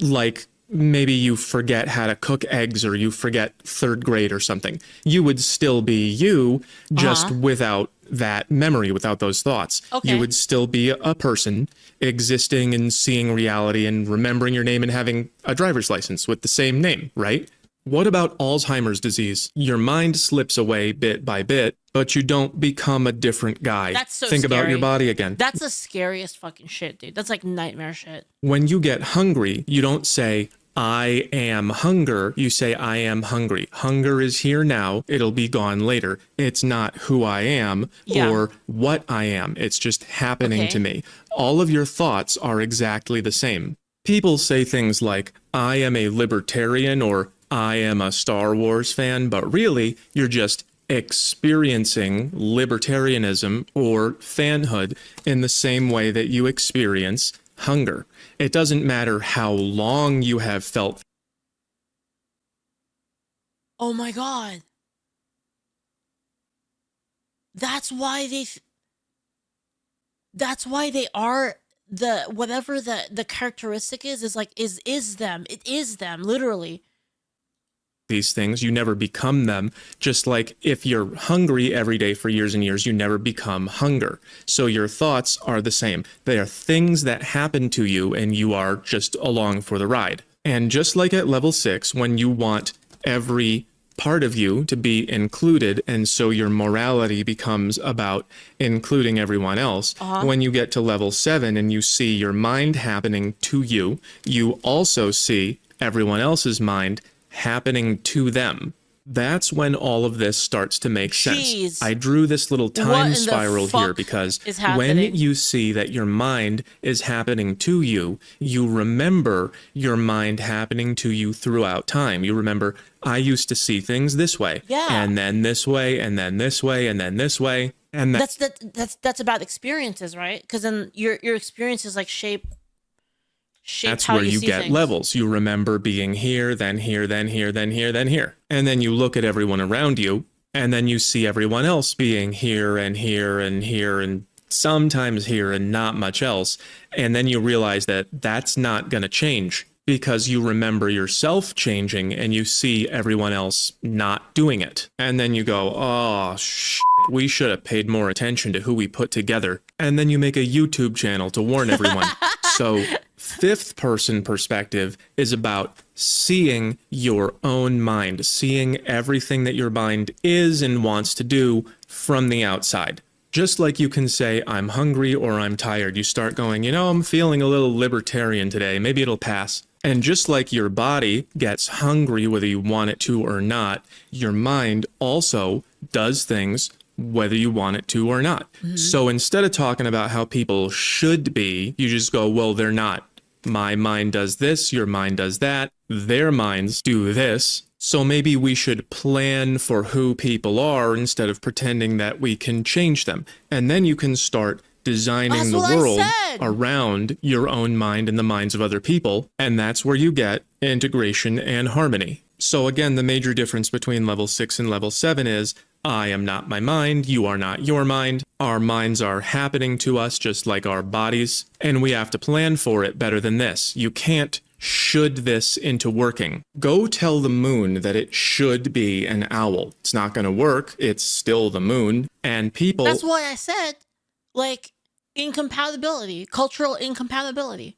Like maybe you forget how to cook eggs, or you forget third grade or something. You would still be you, just without that memory, without those thoughts. You would still be a person existing and seeing reality and remembering your name and having a driver's license with the same name, right? What about Alzheimer's disease? Your mind slips away bit by bit, but you don't become a different guy. That's so Think scary. about your body again. That's the scariest fucking shit, dude. That's like nightmare shit. When you get hungry, you don't say, I am hunger. You say, I am hungry. Hunger is here now. It'll be gone later. It's not who I am or what I am. It's just happening to me. All of your thoughts are exactly the same. People say things like, I am a libertarian, or I am a Star Wars fan, but really, you're just experiencing libertarianism or fanhood in the same way that you experience hunger. It doesn't matter how long you have felt. Oh my God. That's why they are the, whatever the characteristic is like, is them. It is them, literally. These things, you never become them. Just like if you're hungry every day for years and years, you never become hunger. So your thoughts are the same. They are things that happen to you, and you are just along for the ride. And just like at level 6, when you want every part of you to be included, and so your morality becomes about including everyone else, when you get to level 7 and you see your mind happening to you, you also see everyone else's mind happening to them. That's when all of this starts to make sense. I drew this little time spiral here because when you see that your mind is happening to you, you remember your mind happening to you throughout time. You remember, I used to see things this way, and then this way, and then this way, and then this way, and that's about experiences, right? Because then your experiences like shape that's how where you see get things. levels. You remember being here, then here, then here, then here, then here. And then you look at everyone around you, and then you see everyone else being here and here and here and sometimes here and not much else. And then you realize that that's not going to change. because you remember yourself changing and you see everyone else not doing it. And then you go, oh, shit, we should have paid more attention to who we put together. And then you make a YouTube channel to warn everyone. So, fifth person perspective is about seeing your own mind, seeing everything that your mind is and wants to do from the outside. Just like you can say, I'm hungry or I'm tired, you start going, I'm feeling a little libertarian today, maybe it'll pass. And just like your body gets hungry whether you want it to or not, your mind also does things whether you want it to or not. So instead of talking about how people should be, you just go, well, they're not. My mind does this, your mind does that, their minds do this. So maybe we should plan for who people are instead of pretending that we can change them. And then you can start designing the world around your own mind and the minds of other people. And that's where you get integration and harmony. So again, the major difference between level 6 and level 7 is I am not my mind, you are not your mind. Our minds are happening to us just like our bodies, and we have to plan for it better than this. You can't should this into working. Go tell the moon that it should be an owl. It's not going to work. It's still the moon. And people... That's why I said, like, incompatibility, cultural incompatibility.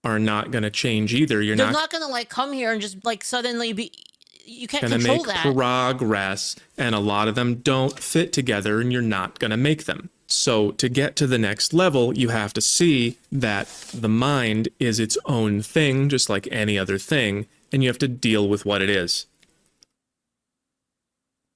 Are not going to change either. They're not going to, like, come here and just, like, suddenly be... You can't control that. Gonna make progress, and a lot of them don't fit together, and you're not going to make them. So to get to the next level, you have to see that the mind is its own thing, just like any other thing, and you have to deal with what it is.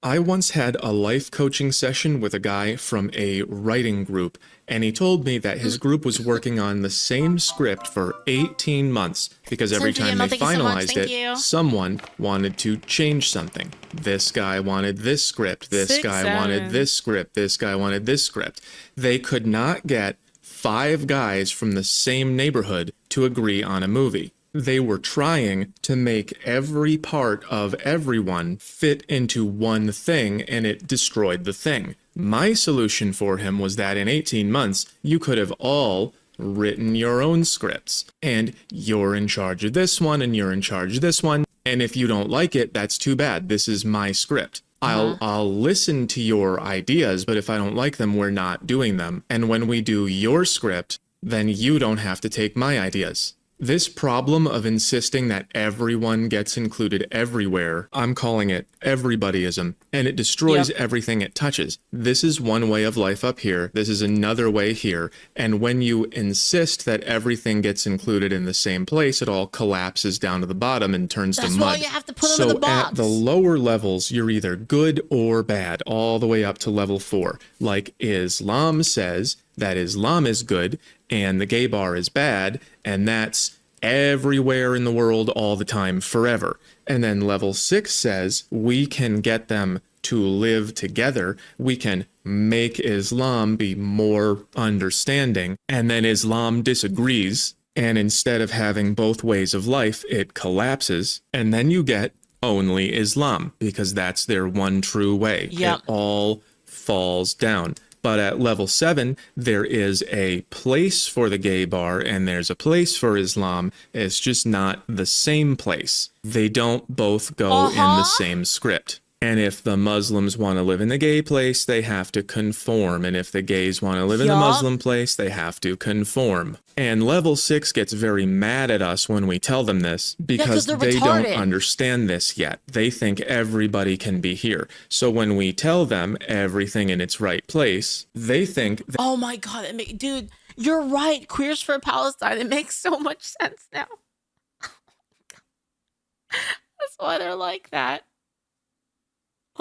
I once had a life coaching session with a guy from a writing group, and he told me that his group was working on the same script for 18 months because every time they finalized it, someone wanted to change something. This guy wanted this script, this guy wanted this script, this guy wanted this script. They could not get 5 guys from the same neighborhood to agree on a movie. They were trying to make every part of everyone fit into one thing, and it destroyed the thing. My solution for him was that in 18 months, you could have all written your own scripts. And you're in charge of this one, and you're in charge of this one. And if you don't like it, that's too bad. This is my script. I'll listen to your ideas, but if I don't like them, we're not doing them. And when we do your script, then you don't have to take my ideas. This problem of insisting that everyone gets included everywhere, I'm calling it everybodyism, and it destroys everything it touches. This is one way of life up here, this is another way here, and when you insist that everything gets included in the same place, it all collapses down to the bottom and turns to mud. That's why you have to put them in the box. So at the lower levels, you're either good or bad, all the way up to level 4. Like Islam says that Islam is good, and the gay bar is bad, and that's everywhere in the world all the time forever. And then level 6 says we can get them to live together. We can make Islam be more understanding. And then Islam disagrees. And instead of having both ways of life, it collapses. And then you get only Islam because that's their one true way. It all falls down. But at level 7, there is a place for the gay bar and there's a place for Islam. It's just not the same place. They don't both go in the same script. And if the Muslims want to live in the gay place, they have to conform. And if the gays want to live in the Muslim place, they have to conform. And level 6 gets very mad at us when we tell them this because they don't understand this yet. They think everybody can be here. So when we tell them everything in its right place, they think... Oh my God, dude, you're right. Queers for Palestine. It makes so much sense now. That's why they're like that.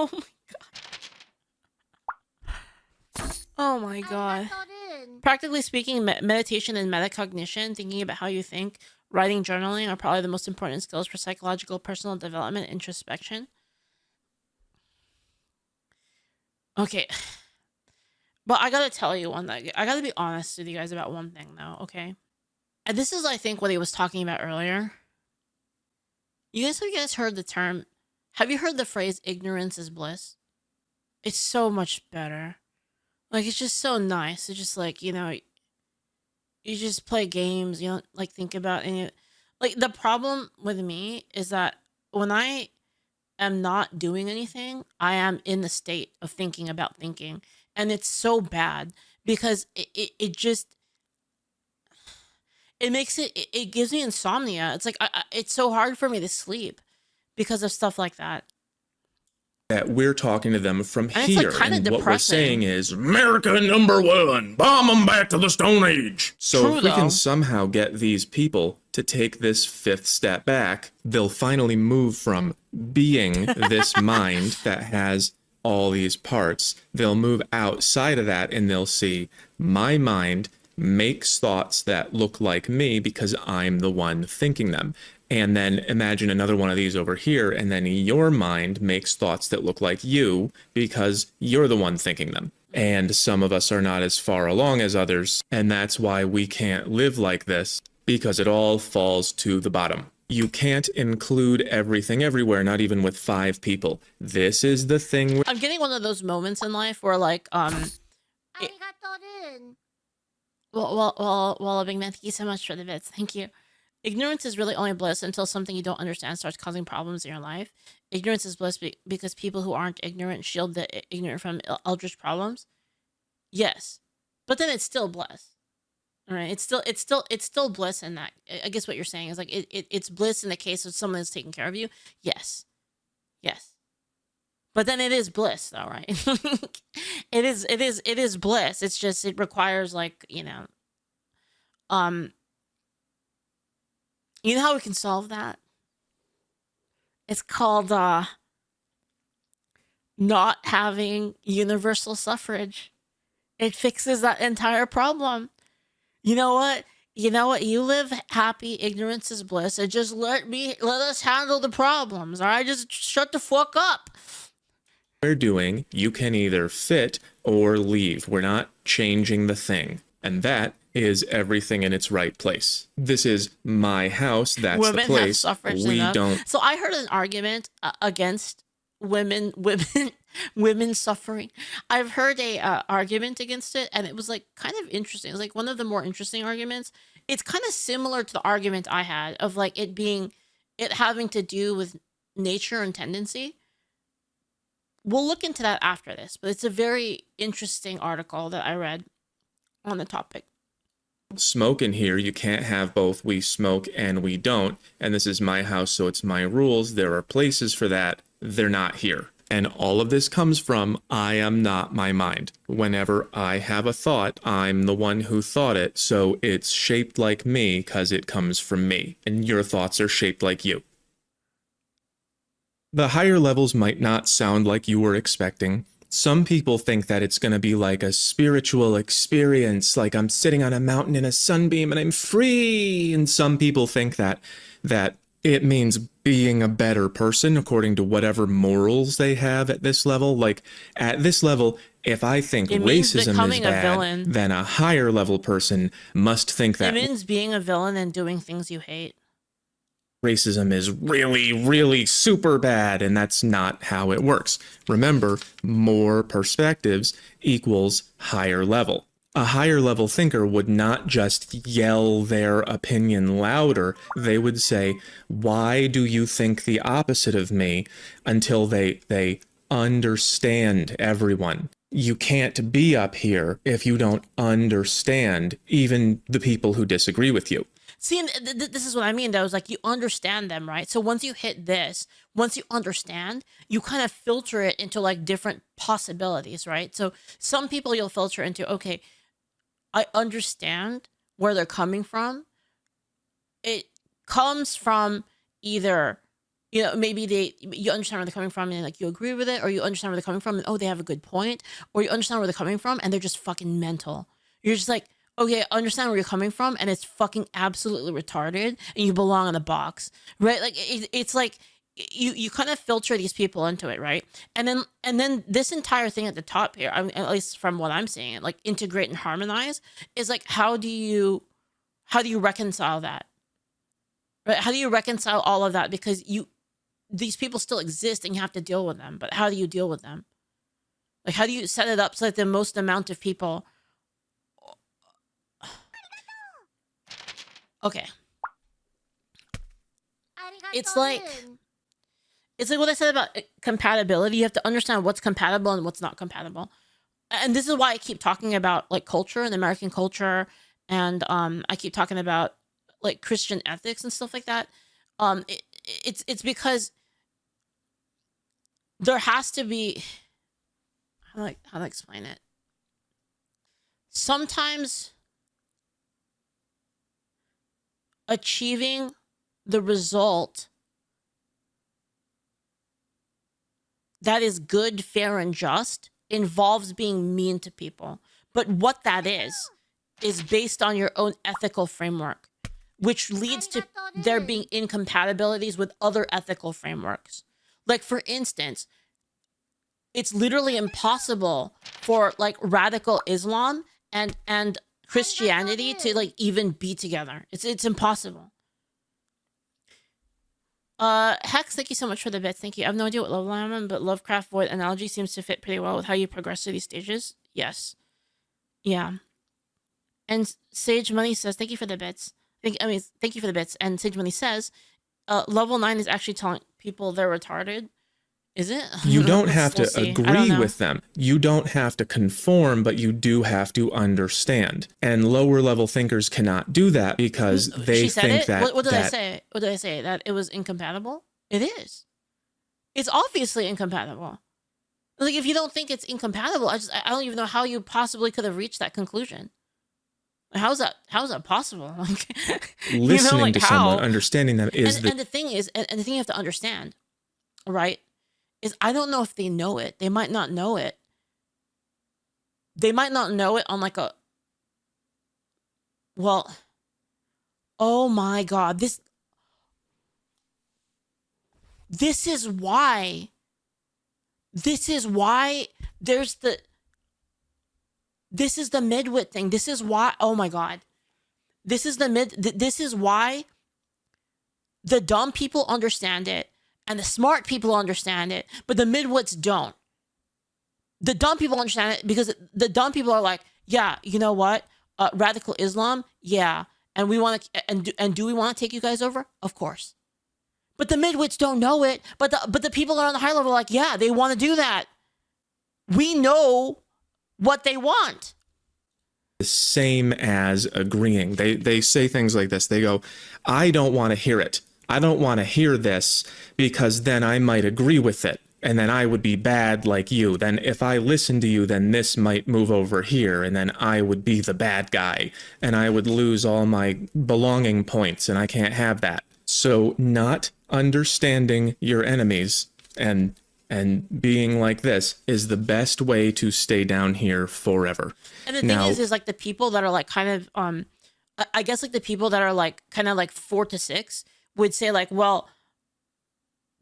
Oh my God. Oh my God. Practically speaking, meditation and metacognition, thinking about how you think, writing, journaling are probably the most important skills for psychological personal development and introspection. Okay. But I gotta tell you one thing. I gotta be honest with you guys about one thing though, okay? And this is, I think, what he was talking about earlier. Have you guys heard the term... Have you heard the phrase, ignorance is bliss? It's so much better. Like, it's just so nice. It's just like, you you just play games. You don't like think about any. Like the problem with me is that when I am not doing anything, I am in the state of thinking about thinking, and it's so bad because it just it makes it gives me insomnia. It's like it's so hard for me to sleep because of stuff like that. That we're talking to them from And it's like here, kind of and what we're saying depressing. is America #1, bomb them back to the Stone Age. So True if we can though. somehow get these people to take this fifth step back, they'll finally move from being this mind that has all these parts. They'll move outside of that and they'll see my mind makes thoughts that look like me because I'm the one thinking them. And then imagine another one of these over here, and then your mind makes thoughts that look like you because you're the one thinking them. And some of us are not as far along as others, and that's why we can't live like this, because it all falls to the bottom. You can't include everything everywhere, not even with 5 people. This is the thing. I'm getting one of those moments in life where like well, Big Man, thank you so much for the bits. Thank you. Ignorance is really only bliss until something you don't understand starts causing problems in your life. Ignorance is bliss because people who aren't ignorant shield the ignorant from eldritch problems. Yes, but then it's still bliss. All right, it's still bliss in that. I guess what you're saying is like it's bliss in the case of someone that's taking care of you. Yes, yes, but then it is bliss though, right? It is bliss. It's just it requires like you know how we can solve that? It's called not having universal suffrage. It fixes that entire problem. You know what? You know what? You live happy, ignorance is bliss, and just let us handle the problems. All right, just shut the fuck up. We're doing, you can either fit or leave. We're not changing the thing. And that is everything in its right place. This is my house. That's Women the place. have suffrage We enough. don't. So I heard an argument against women suffering. I've heard a argument against it, and it was like kind of interesting. It was like one of the more interesting arguments. It's kind of similar to the argument I had of like it having to do with nature and tendency. We'll look into that after this, but it's a very interesting article that I read on the topic. Smoke in here. You can't have both we smoke and we don't. And this is my house, so it's my rules. There are places for that. They're not here. And all of this comes from I am not my mind. Whenever I have a thought, I'm the one who thought it, so it's shaped like me because it comes from me. And your thoughts are shaped like you. The higher levels might not sound like you were expecting. Some people think that it's going to be like a spiritual experience, like I'm sitting on a mountain in a sunbeam and I'm free. And some people think that it means being a better person according to whatever morals they have at this level. Like at this level, if I think It means racism is becoming a bad, villain. then a higher level person must think that It means being a villain and doing things you hate. racism is really, really super bad, and that's not how it works. Remember, more perspectives equals higher level. A higher level thinker would not just yell their opinion louder. They would say, why do you think the opposite of me? Until they understand everyone. You can't be up here if you don't understand even the people who disagree with you. See, and this is what I mean, though, is like you understand them, right? So once you hit this, once you understand, you kind of filter it into like different possibilities, right? So some people you'll filter into, okay, I understand where they're coming from. It comes from either, maybe you understand where they're coming from and like you agree with it, or you understand where they're coming from and oh, they have a good point, or you understand where they're coming from and they're just fucking mental. You're just like, okay, I understand where you're coming from, and it's fucking absolutely retarded, and you belong in a box, right? Like it's like you kind of filter these people into it, right? And then this entire thing at the top here, I mean, at least from what I'm seeing, like integrate and harmonize, is like how do you reconcile that, right? How do you reconcile all of that? Because these people still exist, and you have to deal with them. But how do you deal with them? Like how do you set it up so that the most amount of people Okay. It's like what I said about compatibility. You have to understand what's compatible and what's not compatible. And this is why I keep talking about like culture and American culture, and I keep talking about like Christian ethics and stuff like that. It's because there has to be, how to explain it. Sometimes achieving the result that is good, fair, and just involves being mean to people. But what that is based on your own ethical framework, which leads to there being incompatibilities with other ethical frameworks. Like, for instance, it's literally impossible for like radical Islam and Christianity to like even be together. It's impossible. Hex, thank you so much for the bits. Thank you. I have no idea what level I'm on, but Lovecraft Void analogy seems to fit pretty well with how you progress through these stages. Yes. Yeah. And Sage Money says, thank you for the bits. Thank you for the bits. And Sage Money says, level 9 is actually telling people they're retarded. Is it? You don't have to agree with them. You don't have to conform, but you do have to understand. And lower level thinkers cannot do that because they think that... What did I say? What did I say? That it was incompatible? It is. It's obviously incompatible. Like, if you don't think it's incompatible, I don't even know how you possibly could have reached that conclusion. How is that possible? Like, listening to someone, understanding them is and the thing is, and the thing you have to understand, right, is I don't know if they know it. They might not know it. They might not know it on like a, well, oh my God, this is why there's this is the midwit thing. This is why, oh my God, this is why the dumb people understand it and the smart people understand it, but the midwits don't. The dumb people understand it because the dumb people are like, yeah, you know what? Radical Islam, yeah. And we want to, and do we want to take you guys over? Of course. But the midwits don't know it. But the people that are on the high level are like, yeah, they want to do that. We know what they want. The same as agreeing. They say things like this. They go, I don't want to hear it. I don't want to hear this because then I might agree with it. And then I would be bad like you. Then if I listen to you, then this might move over here. And then I would be the bad guy. And I would lose all my belonging points. And I can't have that. So not understanding your enemies and being like this is the best way to stay down here forever. And the thing is like the people that are like kind of, I guess like the people that are like kind of like 4 to 6 would say like, well,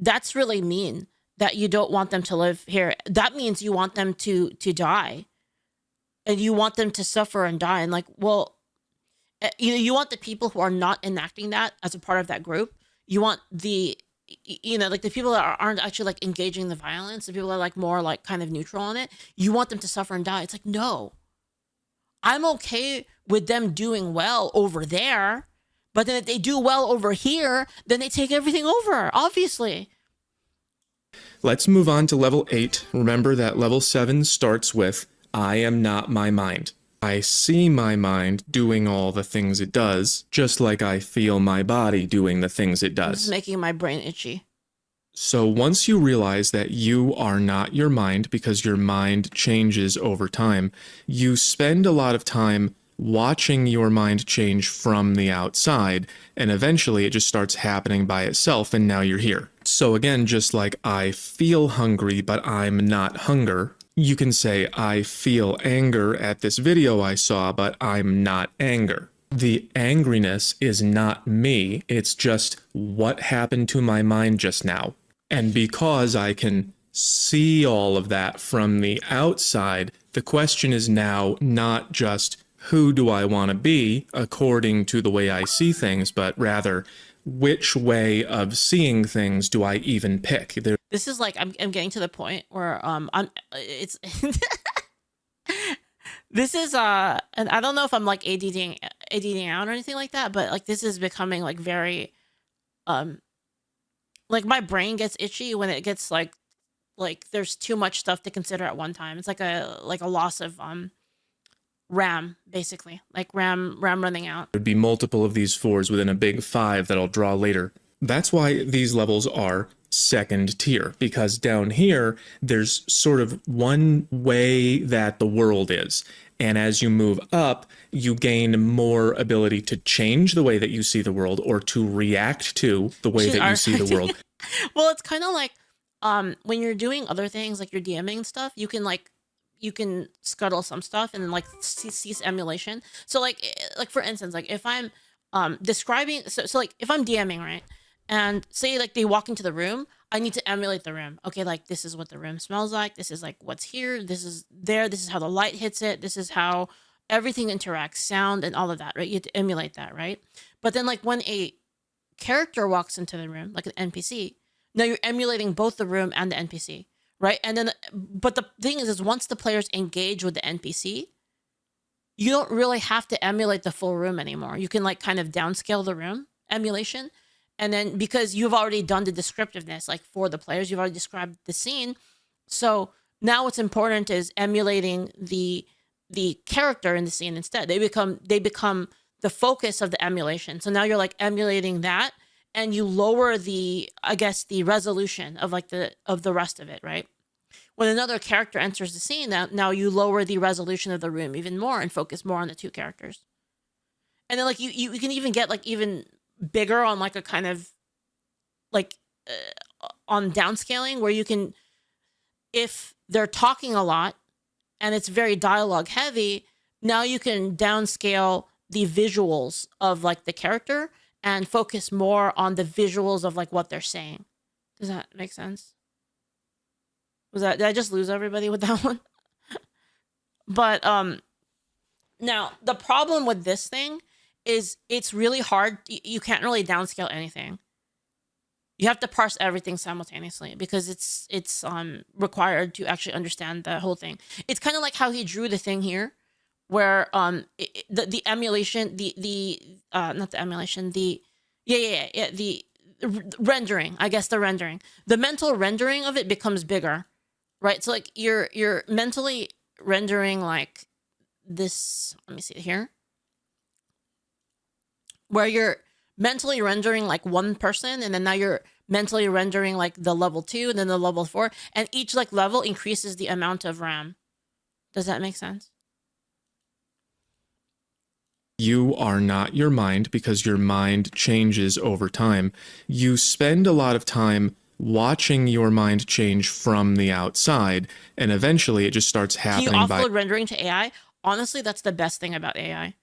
that's really mean that you don't want them to live here. That means you want them to die and you want them to suffer and die. And like, well, you want the people who are not enacting that as a part of that group. You want the, like the people that aren't actually like engaging the violence, the people that are like more like kind of neutral on it. You want them to suffer and die. It's like, no, I'm okay with them doing well over there. But then if they do well over here, then they take everything over, obviously. Let's move on to level 8. Remember that level 7 starts with, I am not my mind. I see my mind doing all the things it does, just like I feel my body doing the things it does. It's making my brain itchy. So once you realize that you are not your mind because your mind changes over time, you spend a lot of time watching your mind change from the outside, and eventually it just starts happening by itself, and now you're here. So again, just like I feel hungry, but I'm not hunger, you can say I feel anger at this video I saw, but I'm not anger. The angriness is not me, it's just what happened to my mind just now. And because I can see all of that from the outside, the question is now not just who do I want to be according to the way I see things, but rather which way of seeing things do I even pick? This is like I'm getting to the point where this is and I don't know if I'm like ADDing ADing out or anything like that, but like this is becoming like very like my brain gets itchy when it gets like there's too much stuff to consider at one time. It's like a loss of RAM, basically, like RAM running out. There'd be multiple of these 4s within a big 5 that I'll draw later. That's why these levels are second tier, because down here, there's sort of one way that the world is. And as you move up, you gain more ability to change the way that you see the world or to react to the way that you see the world. Well, it's kind of like when you're doing other things, like you're DMing and stuff, you can scuttle some stuff and then like cease emulation. So like for instance, like if I'm describing, so like if I'm DMing, right, and say like they walk into the room, I need to emulate the room. Okay, like this is what the room smells like, this is like what's here, this is there, this is how the light hits it, this is how everything interacts, sound and all of that, right? You have to emulate that, right? But then like when a character walks into the room, like an NPC, now you're emulating both the room and the NPC, right? And then, but the thing is once the players engage with the NPC, you don't really have to emulate the full room anymore. You can like kind of downscale the room emulation. And then because you've already done the descriptiveness, like for the players, you've already described the scene. So now what's important is emulating the character in the scene instead. They become the focus of the emulation. So now you're like emulating that, and you lower the, I guess, the resolution of like the rest of it, right? When another character enters the scene, now you lower the resolution of the room even more and focus more on the two characters. And then like you can even get like even bigger on like a kind of like on downscaling, where you can, if they're talking a lot and it's very dialogue heavy, now you can downscale the visuals of like the character and focus more on the visuals of like what they're saying. Does that make sense? Did I just lose everybody with that one? But now the problem with this thing is it's really hard. You can't really downscale anything. You have to parse everything simultaneously because it's required to actually understand the whole thing. It's kind of like how he drew the thing here, where the emulation, not the emulation, the rendering, I guess the rendering, the mental rendering of it becomes bigger, right? So like you're mentally rendering like this. Let me see here, where you're mentally rendering like one person, and then now you're mentally rendering like the level 2 and then the level 4, and each like level increases the amount of RAM. Does that make sense? You are not your mind because your mind changes over time. You spend a lot of time watching your mind change from the outside, and eventually it just starts happening. Can you offload rendering to AI? Honestly, that's the best thing about AI.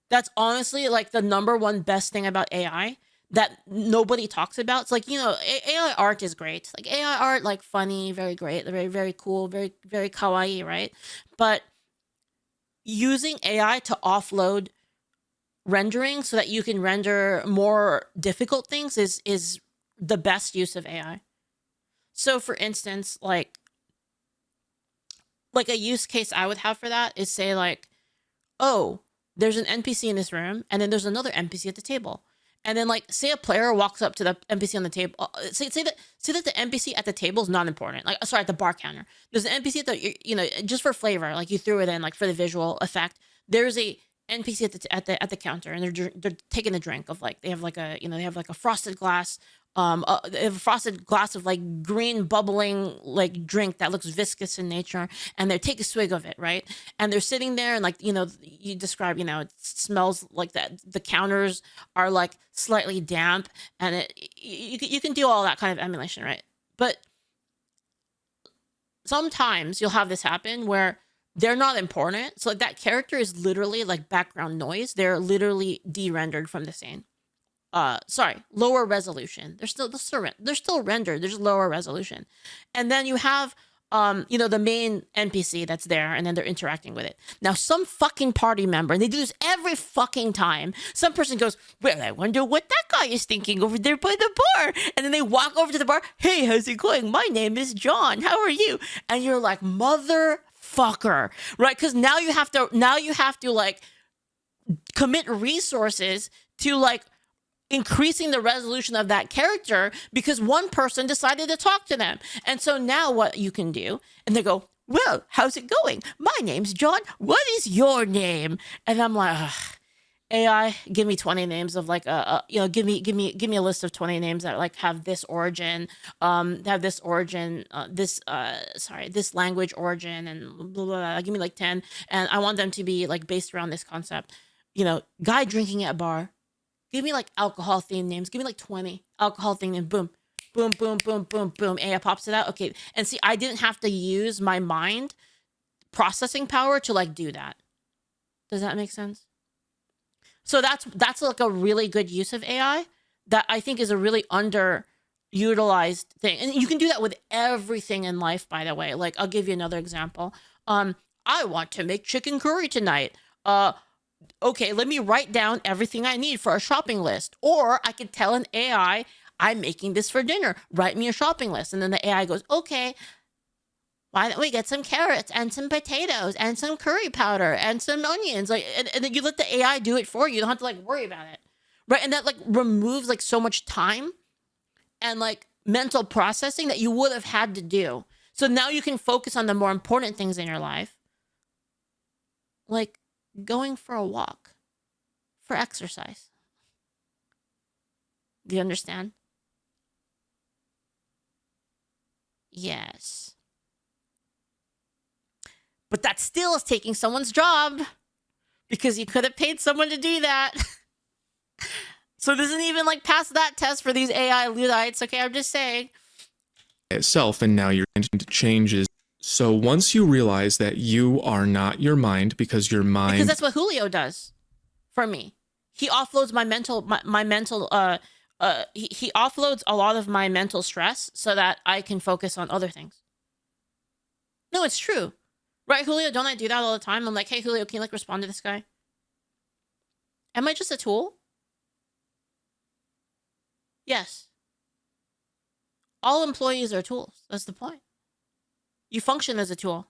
That's honestly like the number one best thing about AI that nobody talks about. It's like, you know, AI art is great. Like AI art, like funny, very great, very, very cool, very, very kawaii, right? But using AI to offload rendering so that you can render more difficult things is the best use of AI. So for instance, like a use case I would have for that is say like, oh, there's an NPC in this room, and then there's another NPC at the table. And then like, say a player walks up to the NPC on the table. Say that the NPC at the table is not important. Like, sorry, at the bar counter. There's an NPC at the, you know, just for flavor, like you threw it in, like for the visual effect. There's a NPC at the counter, and they're taking a drink of like, they have like a, you know, they have like a frosted glass. They have a frosted glass of like green bubbling like drink that looks viscous in nature, and they take a swig of it, right? And they're sitting there, and like, you know, you describe, you know, it smells like that. The counters are like slightly damp, and you can do all that kind of emulation, right? But sometimes you'll have this happen where they're not important, so like that character is literally like background noise. They're literally de-rendered from the scene. Sorry, lower resolution. They're still rendered. There's lower resolution. And then you have, you know, the main NPC that's there, and then they're interacting with it. Now, some fucking party member, and they do this every fucking time. Some person goes, well, I wonder what that guy is thinking over there by the bar. And then they walk over to the bar. Hey, how's it going? My name is John. How are you? And you're like, motherfucker, right? Because now you have to like commit resources to like increasing the resolution of that character because one person decided to talk to them. And so now what you can do, and they go, well, how's it going? My name's John. What is your name? And I'm like, ugh, AI, give me 20 names of like give me a list of 20 names that like have this origin, this language origin, and blah, blah, blah. Give me like 10, and I want them to be like based around this concept. Guy drinking at a bar. Give me like alcohol themed names. Give me like 20 alcohol themed names. Boom, boom, boom, boom, boom, boom. AI pops it out. Okay, and see, I didn't have to use my mind processing power to like do that. Does that make sense? So that's like a really good use of AI that I think is a really underutilized thing. And you can do that with everything in life, by the way. Like, I'll give you another example. I want to make chicken curry tonight. Okay, let me write down everything I need for a shopping list. Or I could tell an AI, I'm making this for dinner. Write me a shopping list. And then the AI goes, okay, why don't we get some carrots and some potatoes and some curry powder and some onions? Like, and then you let the AI do it for you. You don't have to like worry about it, right? And that like removes like so much time and like mental processing that you would have had to do. So now you can focus on the more important things in your life, like going for a walk, for exercise. Do you understand? Yes. But that still is taking someone's job because you could have paid someone to do that. So this isn't even like past that test for these AI Luddites. Okay, I'm just saying. Itself, and now your intent changes. So once you realize that you are not your mind, because your mind... Because that's what Julio does for me. He offloads he offloads a lot of my mental stress so that I can focus on other things. No, it's true. Right, Julio? Don't I do that all the time? I'm like, hey, Julio, can you like respond to this guy? Am I just a tool? Yes. All employees are tools. That's the point. You function as a tool.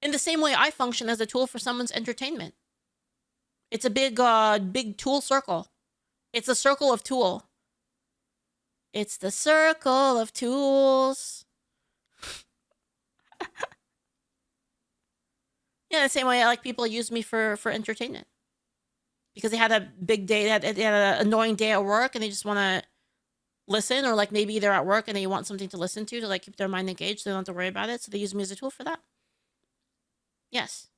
In the same way I function as a tool for someone's entertainment. It's a big tool circle. It's a circle of tool. It's the circle of tools. Yeah, the same way like people use me for entertainment. Because they had a big day, they had an annoying day at work and they just want to listen, or like maybe they're at work and they want something to listen to like keep their mind engaged. So they don't have to worry about it. So they use me as a tool for that. Yes.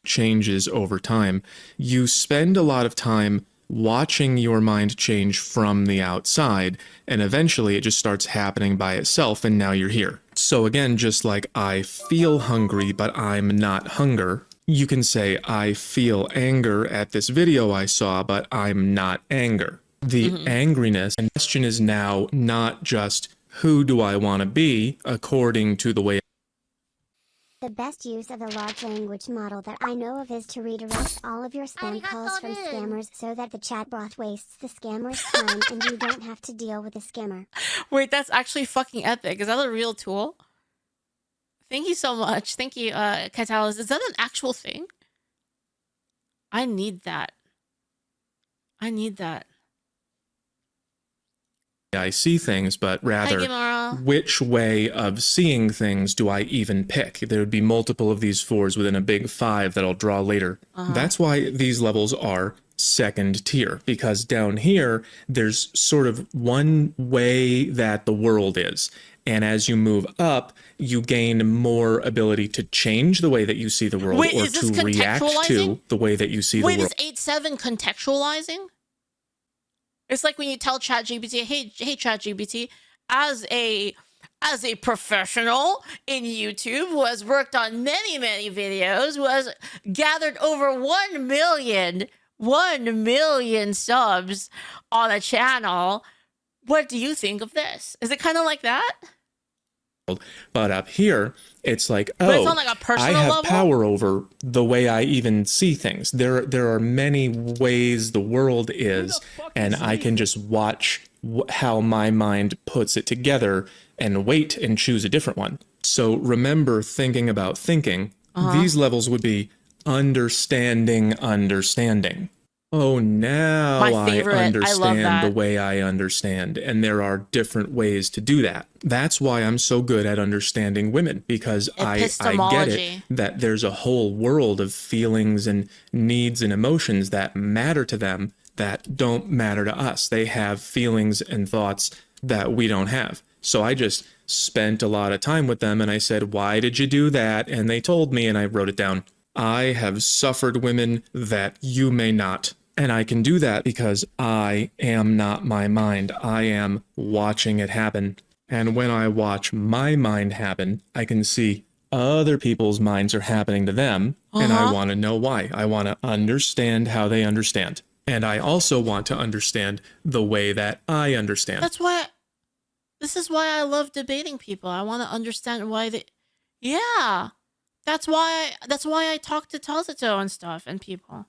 Changes over time. You spend a lot of time watching your mind change from the outside, and eventually it just starts happening by itself, and now you're here. So again, just like I feel hungry, but I'm not hunger, you can say I feel anger at this video I saw, but I'm not anger. The angriness and question is now not just who do I want to be according to the way. The best use of the large language model that I know of is to redirect all of your spam calls from scammers so that the chatbot wastes the scammer's time and you don't have to deal with the scammer. Wait, that's actually fucking epic. Is that a real tool? Thank you so much. Thank you, Catalyst. Is that an actual thing? I need that. I need that. I see things, but rather which way of seeing things do I even pick? There would be multiple of these 4s within a big 5 that I'll draw later. That's why these levels are second tier, because down here there's sort of one way that the world is, and as you move up you gain more ability to change the way that you see the world. Wait, or to react to the way that you see the world. Wait, is 8.7 contextualizing? It's like when you tell ChatGPT, hey ChatGPT, as a professional in YouTube who has worked on many videos, who has gathered over 1 million subs on a channel, what do you think of this? Is it kind of like that? But up here, it's like, but it's on like a personal I have level? power over the way I even see things. There are many ways the world is, and I can just watch how my mind puts it together and wait and choose a different one. So remember thinking about thinking. These levels would be, understanding. Oh, now My I favorite. I love understand the that. way I understand. And there are different ways to do that. That's why I'm so good at understanding women, because I get it Epistemology. that there's a whole world of feelings and needs and emotions that matter to them that don't matter to us. They have feelings and thoughts that we don't have. So I just spent a lot of time with them and I said, "Why did you do that?" And they told me and I wrote it down. I have suffered women that you may not. And I can do that because I am not my mind. I am watching it happen. And when I watch my mind happen, I can see other people's minds are happening to them. And I want to know why. I want to understand how they understand. And I also want to understand the way that I understand. That's why. This is why I love debating people. I want to understand why they. Yeah, that's why. That's why I talk to Tazato and stuff and people.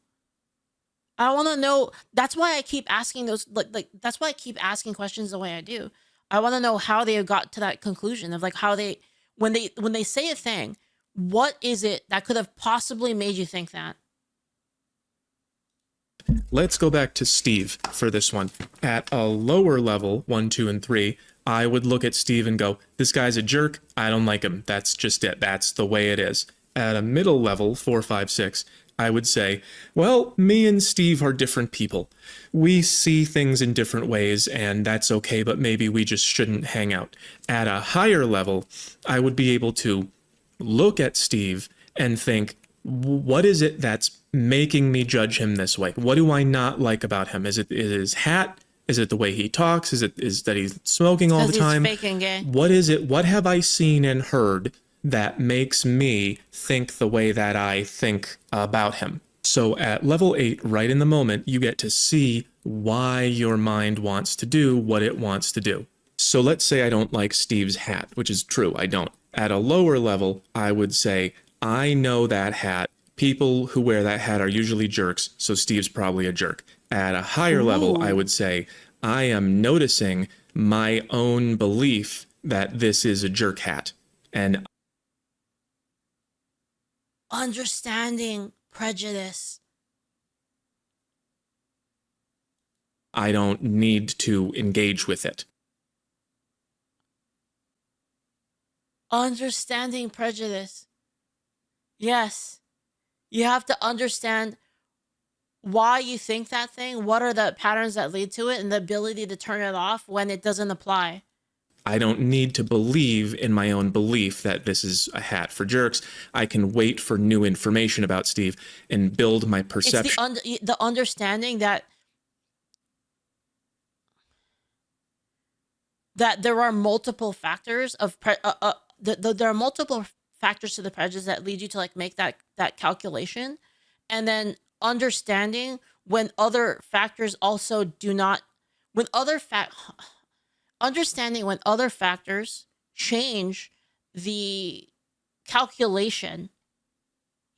I want to know. That's why I keep asking those. Like. That's why I keep asking questions the way I do. I want to know how they got to that conclusion of like how they when they say a thing. What is it that could have possibly made you think that? Let's go back to Steve for this one. At a lower level, 1, 2, and 3, I would look at Steve and go, this guy's a jerk. I don't like him. That's just it. That's the way it is. At a middle level, 4, 5, 6, I would say, well, me and Steve are different people. We see things in different ways, and that's okay, but maybe we just shouldn't hang out. At a higher level, I would be able to look at Steve and think, what is it that's making me judge him this way? What do I not like about him? Is it his hat? Is it the way he talks? Is that he's smoking all the time? He's fake and gay. What is it? What have I seen and heard that makes me think the way that I think about him? So at level 8, right in the moment, you get to see why your mind wants to do what it wants to do. So let's say I don't like Steve's hat, which is true, I don't. At a lower level, I would say, I know that hat. People who wear that hat are usually jerks, so Steve's probably a jerk. At a higher level, I would say, I am noticing my own belief that this is a jerk hat. And Understanding prejudice. I don't need to engage with it. Understanding prejudice. Yes. You have to understand why you think that thing, what are the patterns that lead to it, and the ability to turn it off when it doesn't apply. I don't need to believe in my own belief that this is a hat for jerks. I can wait for new information about Steve and build my perception. It's the understanding that there are multiple factors of there are multiple factors to the prejudice that lead you to like make that calculation, and then understanding when other factors also do not, understanding when other factors change the calculation.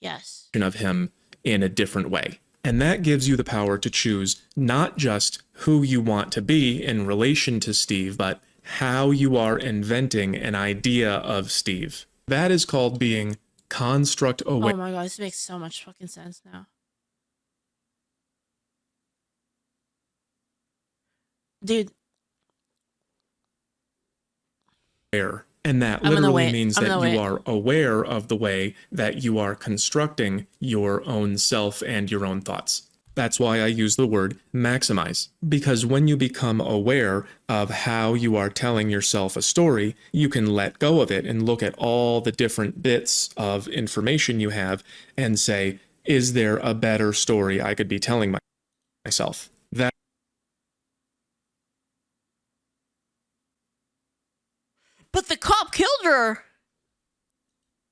Yes. Of him in a different way. And that gives you the power to choose not just who you want to be in relation to Steve, but how you are inventing an idea of Steve. That is called being construct aware. Oh my god, this makes so much fucking sense now. Dude. And that literally means that you are aware of the way that you are constructing your own self and your own thoughts. That's why I use the word maximize. Because when you become aware of how you are telling yourself a story, you can let go of it and look at all the different bits of information you have and say, is there a better story I could be telling myself? But the cop killed her.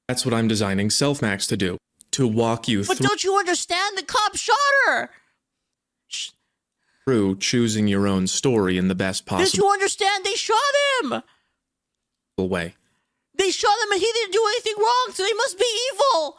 That's what I'm designing Self-Max to do. To walk you But don't you understand? The cop shot her. Through choosing your own story in the best possible Did you understand? They shot him. way. They shot him and he didn't do anything wrong, so he must be evil.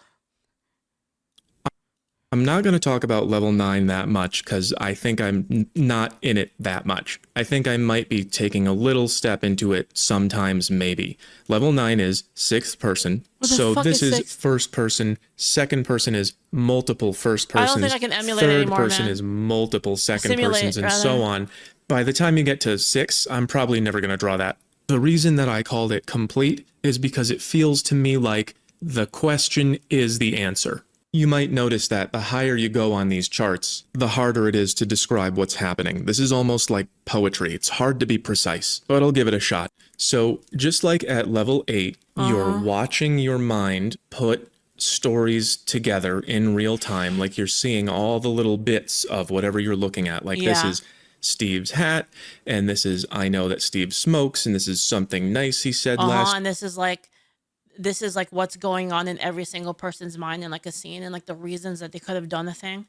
I'm not going to talk about level 9 that much because I think I'm not in it that much. I think I might be taking a little step into it sometimes, maybe. Level 9 is 6th person. What the So fuck this is is sixth? first person. Second person is multiple first I persons. don't think I can emulate Third anymore, person man. is multiple second Simulate, persons, and rather. so on. By the time you get to 6, I'm probably never going to draw that. The reason that I called it complete is because it feels to me like the question is the answer. You might notice that the higher you go on these charts, the harder it is to describe what's happening. This is almost like poetry. It's hard to be precise, but I'll give it a shot. So just like at level 8, you're watching your mind put stories together in real time, like you're seeing all the little bits of whatever you're looking at. Like this Yeah. is Steve's hat, and this is I know that Steve smokes, and this is something nice he said last And this is like what's going on in every single person's mind in like a scene and like the reasons that they could have done a thing.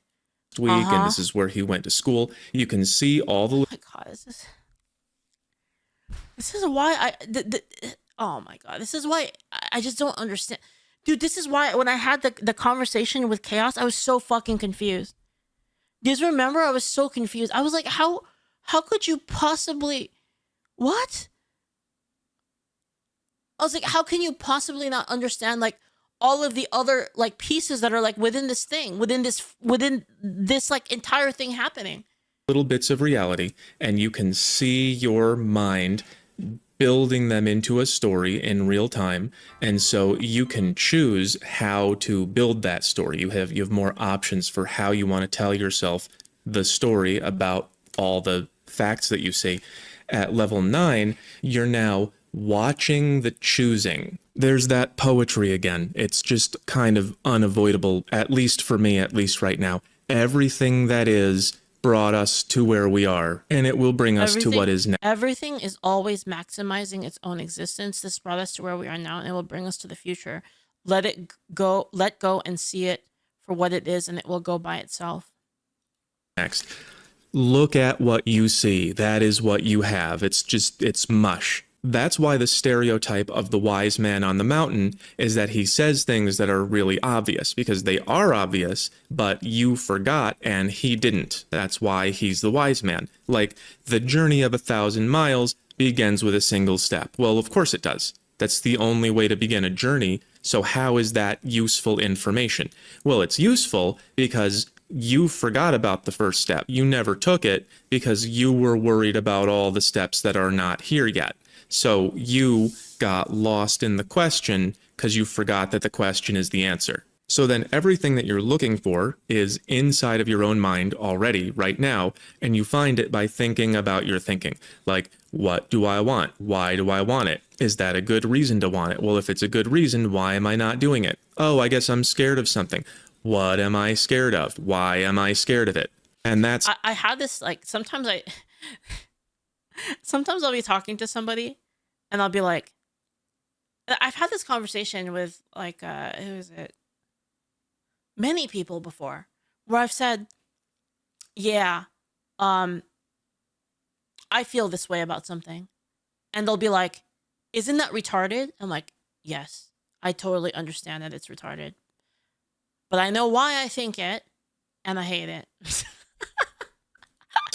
week, and this is where he went to school. You can see all the Oh my god, this is why oh my god, this is why I just don't understand. Dude, this is why when I had the conversation with Chaos, I was so fucking confused. Do you remember? I was so confused. I was like, how could you possibly what? I was like, how can you possibly not understand like all of the other like pieces that are like within this thing, within this like entire thing happening? little bits of reality, and you can see your mind building them into a story in real time, and so you can choose how to build that story. You have more options for how you want to tell yourself the story about all the facts that you see. At level 9, you're now watching the choosing. There's that poetry again. It's just kind of unavoidable, at least for me, at least right now. Everything that is brought us to where we are, and it will bring us to what is now. Everything is always maximizing its own existence. This brought us to where we are now, and it will bring us to the future. Let go and see it for what it is, and it will go by itself. Next, look at what you see. That is what you have. It's mush. That's why the stereotype of the wise man on the mountain is that he says things that are really obvious, because they are obvious, but you forgot and he didn't. That's why he's the wise man. Like, the journey of 1,000 miles begins with a single step. Well, of course it does. That's the only way to begin a journey. So how is that useful information? Well, it's useful because you forgot about the first step. You never took it because you were worried about all the steps that are not here yet. So you got lost in the question because you forgot that the question is the answer. So then everything that you're looking for is inside of your own mind already right now, and you find it by thinking about your thinking. Like, what do I want? Why do I want it? Is that a good reason to want it? Well, if it's a good reason, why am I not doing it? Oh, I guess I'm scared of something. What am I scared of? Why am I scared of it? And that's... I had this, like, sometimes I'll be talking to somebody and I'll be like, I've had this conversation with like, who is it? Many people before, where I've said, yeah, I feel this way about something. And they'll be like, isn't that retarded? I'm like, yes, I totally understand that it's retarded. But I know why I think it, and I hate it.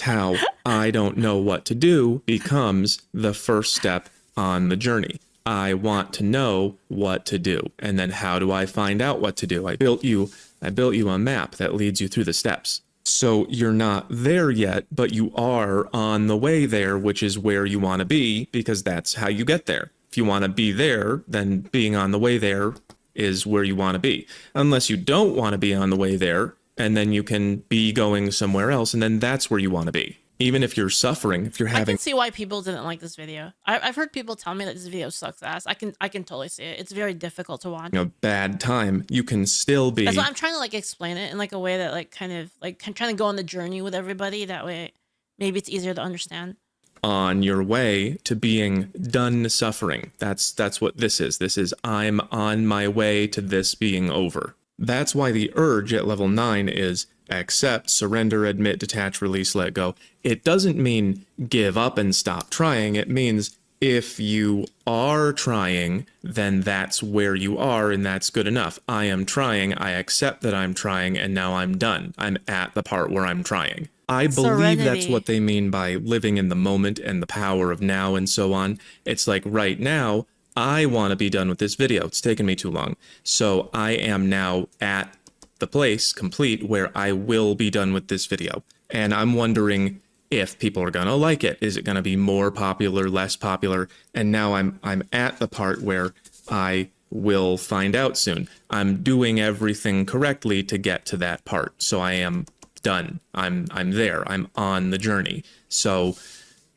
How I don't know what to do becomes the first step on the journey. I want to know what to do. And then how do I find out what to do? I built you a map that leads you through the steps. So you're not there yet, but you are on the way there, which is where you want to be, because that's how you get there. If you want to be there, then being on the way there is where you want to be. Unless you don't want to be on the way there, and then you can be going somewhere else, and then that's where you want to be. Even if you're suffering, if you're having... I can see why people didn't like this video. I've heard people tell me that this video sucks ass. I can totally see it. It's very difficult to watch. A bad time, you can still be... That's why I'm trying to like explain it in like a way that like kind of like trying to go on the journey with everybody. That way, maybe it's easier to understand. On your way to being done suffering. That's what this is. This is I'm on my way to this being over. That's why the urge at level 9 is accept, surrender, admit, detach, release, let go. It doesn't mean give up and stop trying. It means If you are trying, then that's where you are, and that's good enough. I am trying, I accept that I'm trying, and now I'm done. I'm at the part where I'm trying. I believe that's what Serenity. they mean by living in the moment and the power of now and so on. It's like right now, I want to be done with this video. It's taken me too long. So I am now at the place complete where I will be done with this video. And I'm wondering if people are going to like it. Is it going to be more popular, less popular? And now I'm at the part where I will find out soon. I'm doing everything correctly to get to that part. So I am done. I'm there. I'm on the journey. So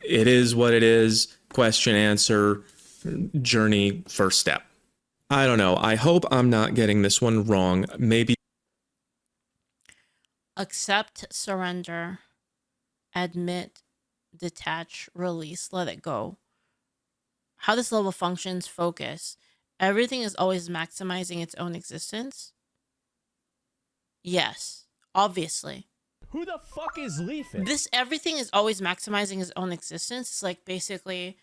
it is what it is. Question, answer, journey, first step. I don't know. I hope I'm not getting this one wrong. Maybe Accept, surrender, admit, detach, release, let it go. How this level functions, focus. Everything is always maximizing its own existence. Yes, obviously. Who the fuck is Leaflit? This everything is always maximizing its own existence. It's like basically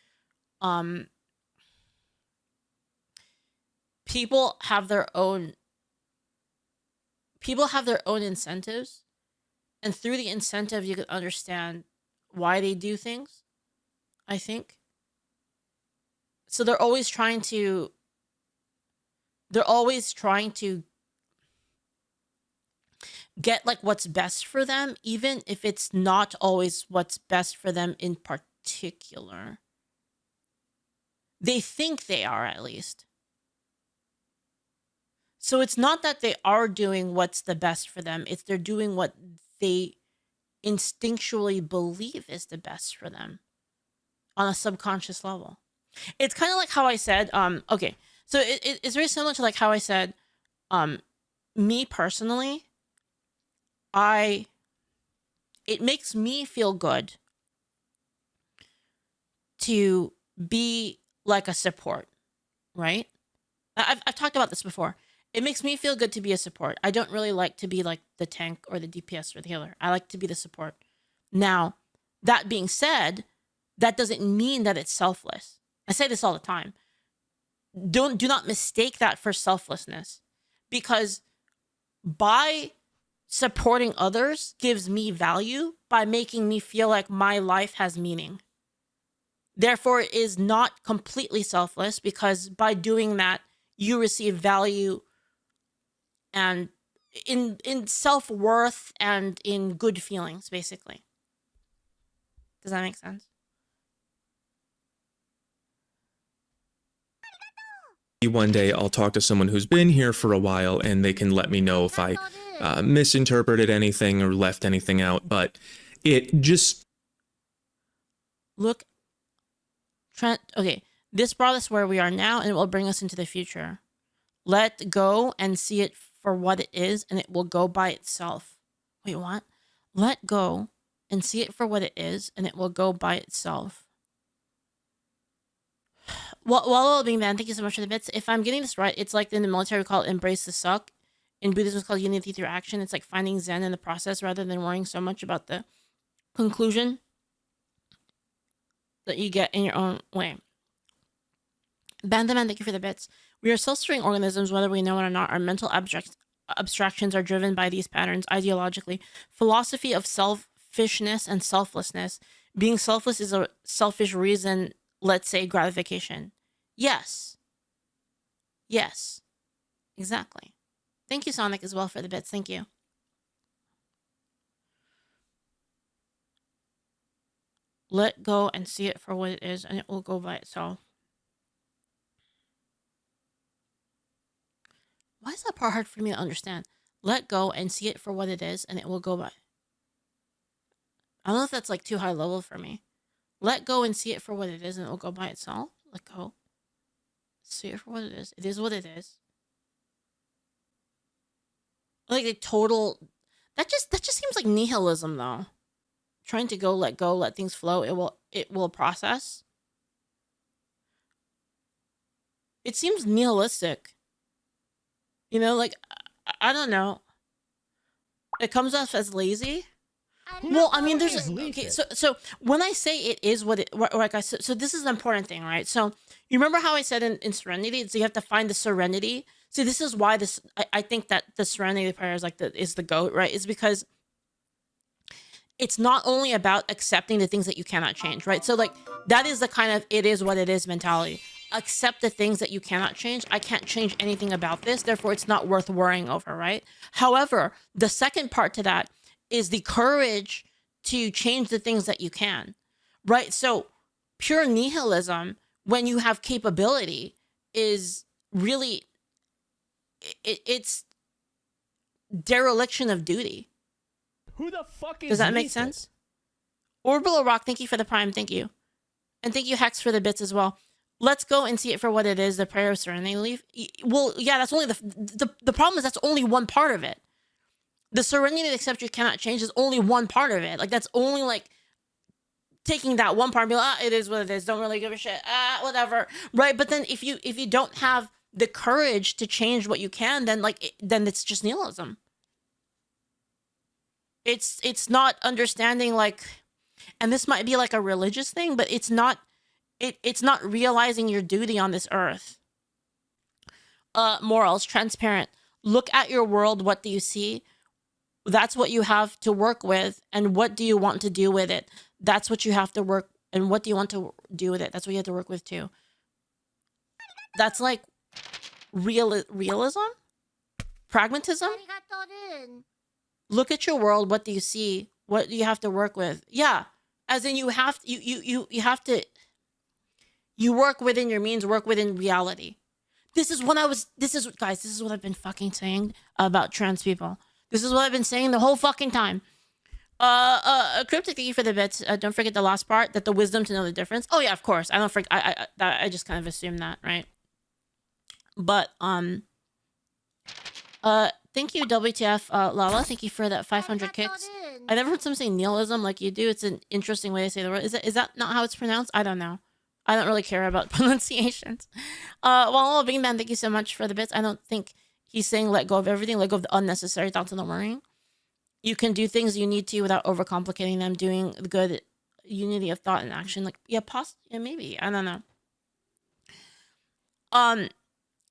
people have their own incentives, and through the incentive you can understand why they do things, I think. So they're always trying to get like what's best for them, even if it's not always what's best for them in particular. They think they are, at least. So it's not that they are doing what's the best for them, it's they're doing what they instinctually believe is the best for them on a subconscious level. It's kind of like how I said, okay, so it's very similar to like how I said, me personally, it makes me feel good to be like a support, right? I've talked about this before. It makes me feel good to be a support. I don't really like to be like the tank or the DPS or the healer. I like to be the support. Now, that being said, that doesn't mean that it's selfless. I say this all the time. Do not mistake that for selflessness, because by supporting others gives me value by making me feel like my life has meaning. Therefore, it is not completely selfless, because by doing that, you receive value and in self-worth and in good feelings, basically. Does that make sense? one day I'll talk to someone who's been here for a while and they can let me know if I misinterpreted anything or left anything out. But it just... Look, Trent, okay, this brought us where we are now, and it will bring us into the future. Let go and see it for what it is, and it will go by itself. Wait, what? Let go and see it for what it is, and it will go by itself. Well, being man, thank you so much for the bits. If I'm getting this right, it's like in the military we call it embrace the suck. In Buddhism, it's called unity through action. It's like finding Zen in the process rather than worrying so much about the conclusion that you get in your own way. Bandaman, thank you for the bits. We are self-serving organisms, whether we know it or not. Our mental abstractions are driven by these patterns ideologically. Philosophy of selfishness and selflessness. Being selfless is a selfish reason, let's say gratification. Yes. Yes. Exactly. Thank you, Sonic, as well for the bits. Thank you. Let go and see it for what it is, and it will go by itself. Why is that part hard for me to understand? Let go and see it for what it is, and it will go by. I don't know if that's like too high level for me. Let go and see it for what it is, and it will go by itself. Let go. See it for what it is. It is what it is. Like a total... That just seems like nihilism, though. Trying to let go, let things flow. It will process. It seems nihilistic. You know, like, I don't know. It comes off as lazy, Well, I mean, there's Is okay. Leaflit. So when I say it is what it like I said, so this is an important thing, right? So you remember how I said in Serenity, so you have to find the serenity. See, this is why I think that the Serenity prayer is like the goat, right? Is because it's not only about accepting the things that you cannot change, right? So like that is the kind of it is what it is mentality. Accept the things that you cannot change. I can't change anything about this, therefore it's not worth worrying over, right? However, the second part to that is the courage to change the things that you can, right? So pure nihilism, when you have capability, is really it's dereliction of duty. Who the fuck is Does that make Leaflit? sense? Orbital Rock, thank you for the prime, thank you. And thank you, Hex, for the bits as well. Let's go and see it for what it is, the prayer of serenity leaf. Well, yeah, that's only the problem is that's only one part of it. The serenity that accept you cannot change is only one part of it. Like that's only like taking that one part and be like, it is what it is. Don't really give a shit. Whatever. Right. But then if you don't have the courage to change what you can, then then it's just nihilism. It's not understanding like, and this might be like a religious thing, but it's not realizing your duty on this earth. Morals, transparent. Look at your world. What do you see? That's what you have to work with. And what do you want to do with it? That's what you have to work. And what do you want to do with it? That's what you have to work with too. That's like realism? Pragmatism? Look at your world. What do you see? What do you have to work with? Yeah. As in you have to you work within your means, work within reality. This is what I've been fucking saying about trans people. This is what I've been saying the whole fucking time. Cryptic, thank you for the bits. Don't forget the last part, that the wisdom to know the difference. Oh yeah, of course. I don't forget. I just kind of assumed that, right? But thank you, WTF, Lala. Thank you for that 500 kicks. I never heard someone say nihilism like you do. It's an interesting way to say the word. Is that not how it's pronounced? I don't know. I don't really care about pronunciations. Well, Big Man, thank you so much for the bits. I don't think he's saying let go of everything, let go of the unnecessary thoughts and the worrying. You can do things you need to without overcomplicating them, doing the good unity of thought and action. Like, yeah, maybe. I don't know.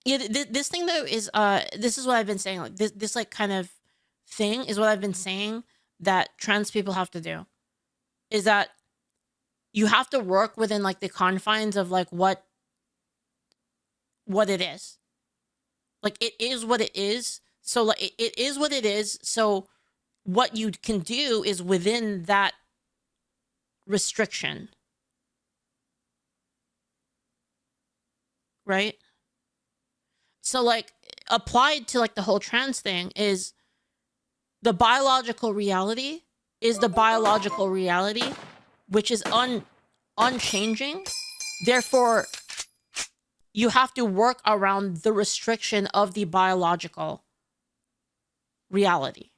Yeah, this thing though is this is what I've been saying. Like this like kind of thing is what I've been saying that trans people have to do. Is that you have to work within like the confines of like what it is. Like it is what it is. So like it is what it is. So what you can do is within that restriction. Right? So like applied to like the whole trans thing is the biological reality is the biological reality, which is unchanging. Therefore, you have to work around the restriction of the biological reality.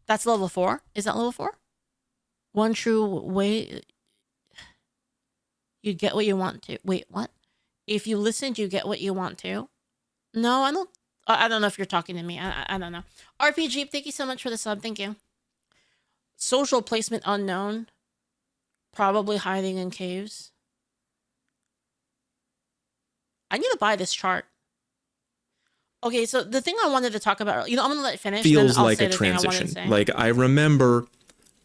That's level 4. Is that level 4? One true way you get what you want to. Wait, what? If you listened, you get what you want to. No, I don't. I don't know if you're talking to me. I don't know. RPG, thank you so much for the sub. Thank you. Social placement unknown. Probably hiding in caves. I need to buy this chart. Okay, so the thing I wanted to talk about, I'm gonna let it finish. Feels then I'll like say a the thing I wanted to transition. say. Like I remember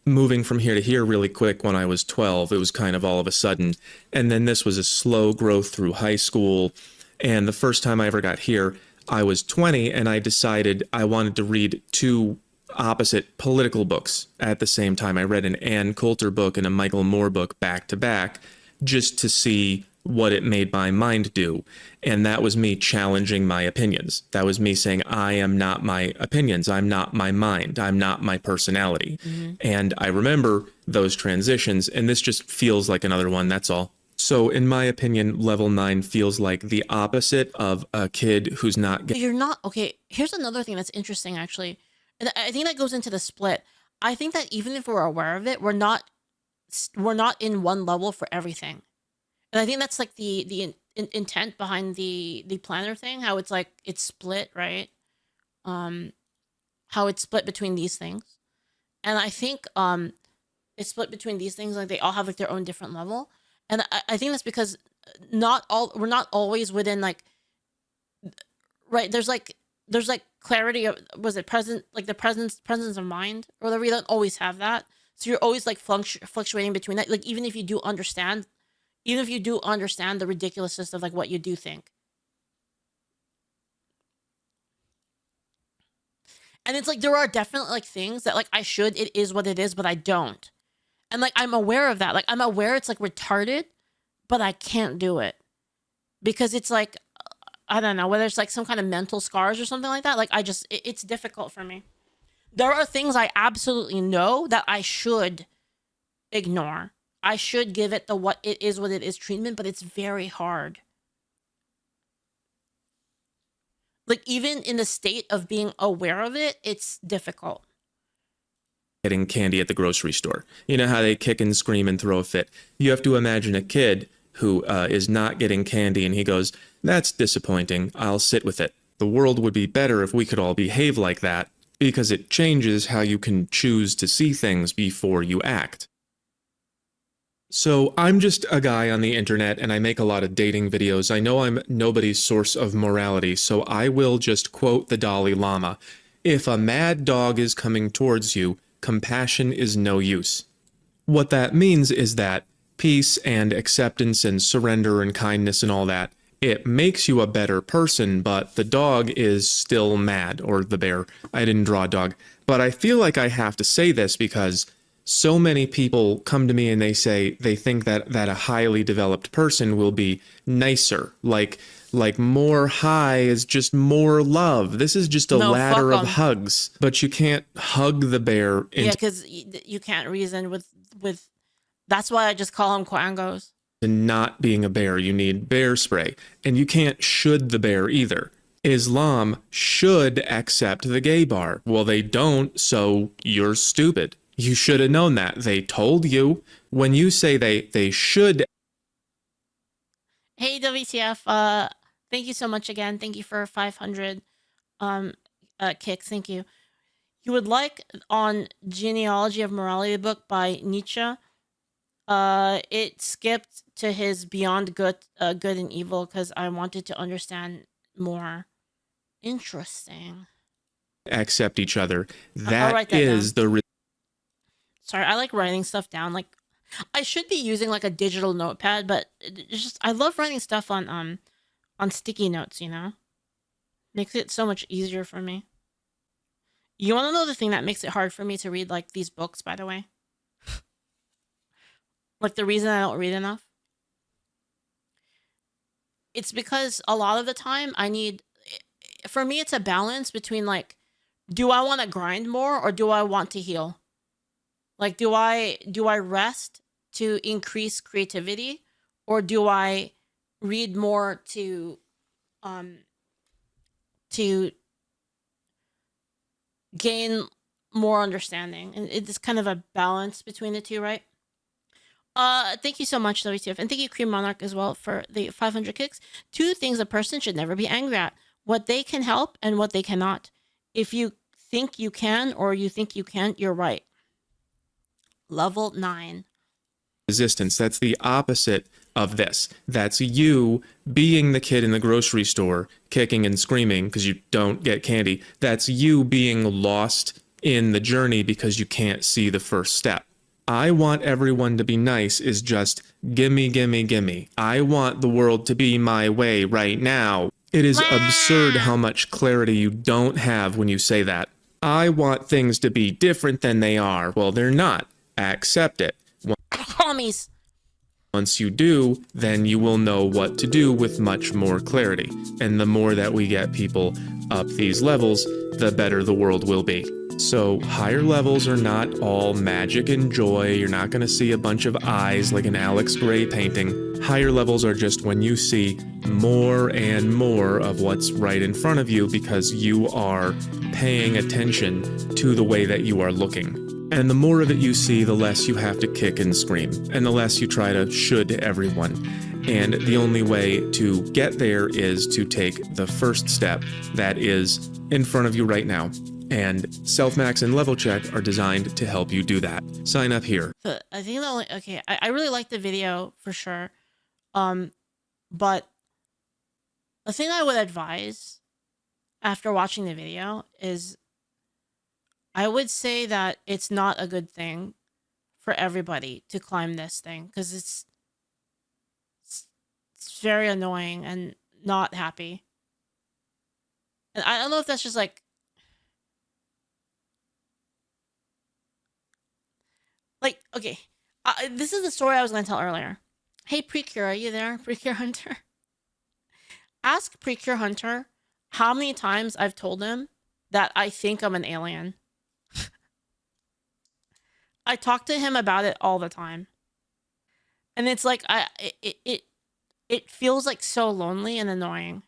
moving from here to here really quick when I was 12. It was kind of all of a sudden. And then this was a slow growth through high school. And the first time I ever got here, I was 20 and I decided I wanted to read 2 opposite political books at the same time. I read an Ann Coulter book and a Michael Moore book back to back just to see what it made my mind do. And that was me challenging my opinions. That was me saying, I am not my opinions. I'm not my mind. I'm not my personality. Mm-hmm. And I remember those transitions, and this just feels like another one. That's all. So in my opinion, level 9 feels like the opposite of a kid who's not... You're not... Okay, here's another thing that's interesting, actually. And I think that goes into the split. I think that even if we're aware of it, we're not in one level for everything. And I think that's like the intent behind the planner thing, how it's like, it's split, right? How it's split between these things. And I think is split between these things. Like they all have like their own different level, and I think that's because we're not always within like, right. There's like clarity of, was it present, like the presence of mind or whatever. You don't always have that, so you're always like fluctuating between that. Like even if you do understand the ridiculousness of like what you do think. And it's like there are definitely like things that like it is what it is, but I don't. And like I'm aware of that. Like I'm aware it's like retarded, but I can't do it. Because it's like I don't know, whether it's like some kind of mental scars or something like that. Like it's difficult for me. There are things I absolutely know that I should ignore. I should give it the what it is treatment, but it's very hard. Like even in the state of being aware of it, it's difficult. Getting candy at the grocery store. You know how they kick and scream and throw a fit. You have to imagine a kid who is not getting candy and he goes, "That's disappointing. I'll sit with it." The world would be better if we could all behave like that because it changes how you can choose to see things before you act. So I'm just a guy on the internet and I make a lot of dating videos. I know I'm nobody's source of morality, so I will just quote the Dalai Lama. If a mad dog is coming towards you, compassion is no use. What that means is that peace and acceptance and surrender and kindness and all that, it makes you a better person, but the dog is still mad, or the bear. I didn't draw a dog. But I feel like I have to say this because so many people come to me and they say they think that a highly developed person will be nicer, like more high is just more love. This is just a ladder of hugs, but you can't hug the bear. Yeah, because you can't reason with. That's why I just call them quangos. Not being a bear, you need bear spray, and you can't should the bear either. Islam should accept the gay bar. Well, they don't, so you're stupid. You should have known that. They told you. When you say they should. Hey, WTF. Thank you so much again. Thank you for 500 kicks. Thank you. You would like on Genealogy of Morality book by Nietzsche. It skipped to his Beyond Good and Evil because I wanted to understand more. Interesting. Accept each other. That is the. Sorry, I like writing stuff down. Like, I should be using like a digital notepad, but it's just I love writing stuff on sticky notes. You know, makes it so much easier for me. You want to know the thing that makes it hard for me to read like these books? By the way, like the reason I don't read enough, it's because a lot of the time I need. For me, it's a balance between like, do I want to grind more or do I want to heal? Like, do I rest to increase creativity, or do I read more to gain more understanding? And it's kind of a balance between the two, right? Thank you so much, WTF, and thank you, Cream Monarch, as well for the 500 kicks. 2 things a person should never be angry at: what they can help and what they cannot. If you think you can or you think you can't, you're right. Level 9. Resistance. That's the opposite of this. That's you being the kid in the grocery store kicking and screaming because you don't get candy. That's you being lost in the journey because you can't see the first step. I want everyone to be nice is just gimme, gimme, gimme. I want the world to be my way right now. It is absurd how much clarity you don't have when you say that. I want things to be different than they are. Well, they're not. Accept it. Homies. Once you do, then you will know what to do with much more clarity. And the more that we get people up these levels, the better the world will be. So higher levels are not all magic and joy. You're not going to see a bunch of eyes like an Alex Gray painting. Higher levels are just when you see more and more of what's right in front of you because you are paying attention to the way that you are looking. And the more of it you see, the less you have to kick and scream, and the less you try to should everyone. And the only way to get there is to take the first step that is in front of you right now. And Self-Max and Level Check are designed to help you do that. Sign up here. So I think the only, okay, I really like the video for sure. But the thing I would advise after watching the video is I would say that it's not a good thing for everybody to climb this thing because it's very annoying and not happy. And I don't know if that's just like okay, this is the story I was going to tell earlier. Hey, Precure, are you there? Precure Hunter? Ask Precure Hunter how many times I've told him that I think I'm an alien. I talk to him about it all the time. And it's like, it feels like so lonely and annoying.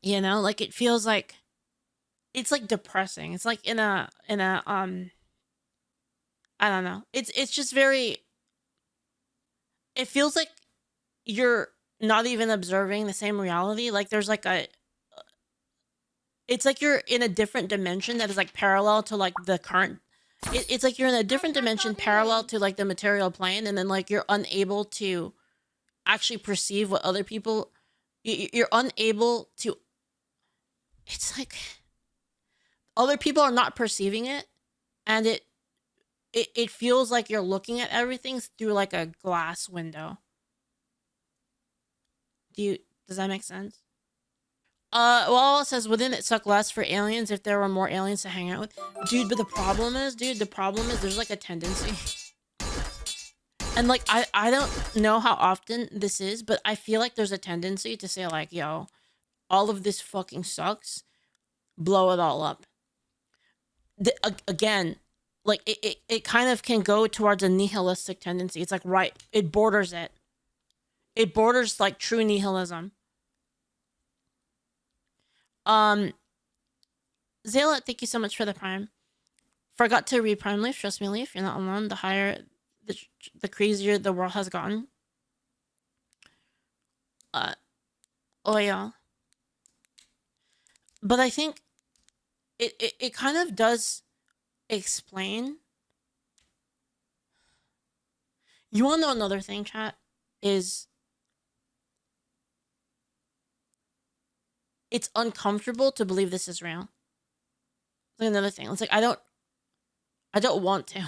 You know, like it feels like, it's like depressing. It's like in a, I don't know. It's just very, it feels like you're not even observing the same reality. Like there's like it's like you're in a different dimension that is like parallel to like the current, it's like you're in a different dimension parallel to like the material plane. And then like you're unable to actually perceive what other people, you're unable to, it's like other people are not perceiving it. And it feels like you're looking at everything through like a glass window. Does that make sense? Well, it says, wouldn't it suck less for aliens if there were more aliens to hang out with? Dude, but the problem is there's like a tendency. And like, I don't know how often this is, but I feel like there's a tendency to say like, yo, all of this fucking sucks. Blow it all up. Again, like it kind of can go towards a nihilistic tendency. It's like, right, it borders it. It borders like true nihilism. Zayla, thank you so much for the prime. Forgot to reprime Leaf. Trust me, Leaf, you're not alone. The higher, the crazier the world has gotten. Oh yeah. But I think it kind of does explain. You want to know another thing, chat? Is it's uncomfortable to believe this is real. Like another thing. It's like I don't want to.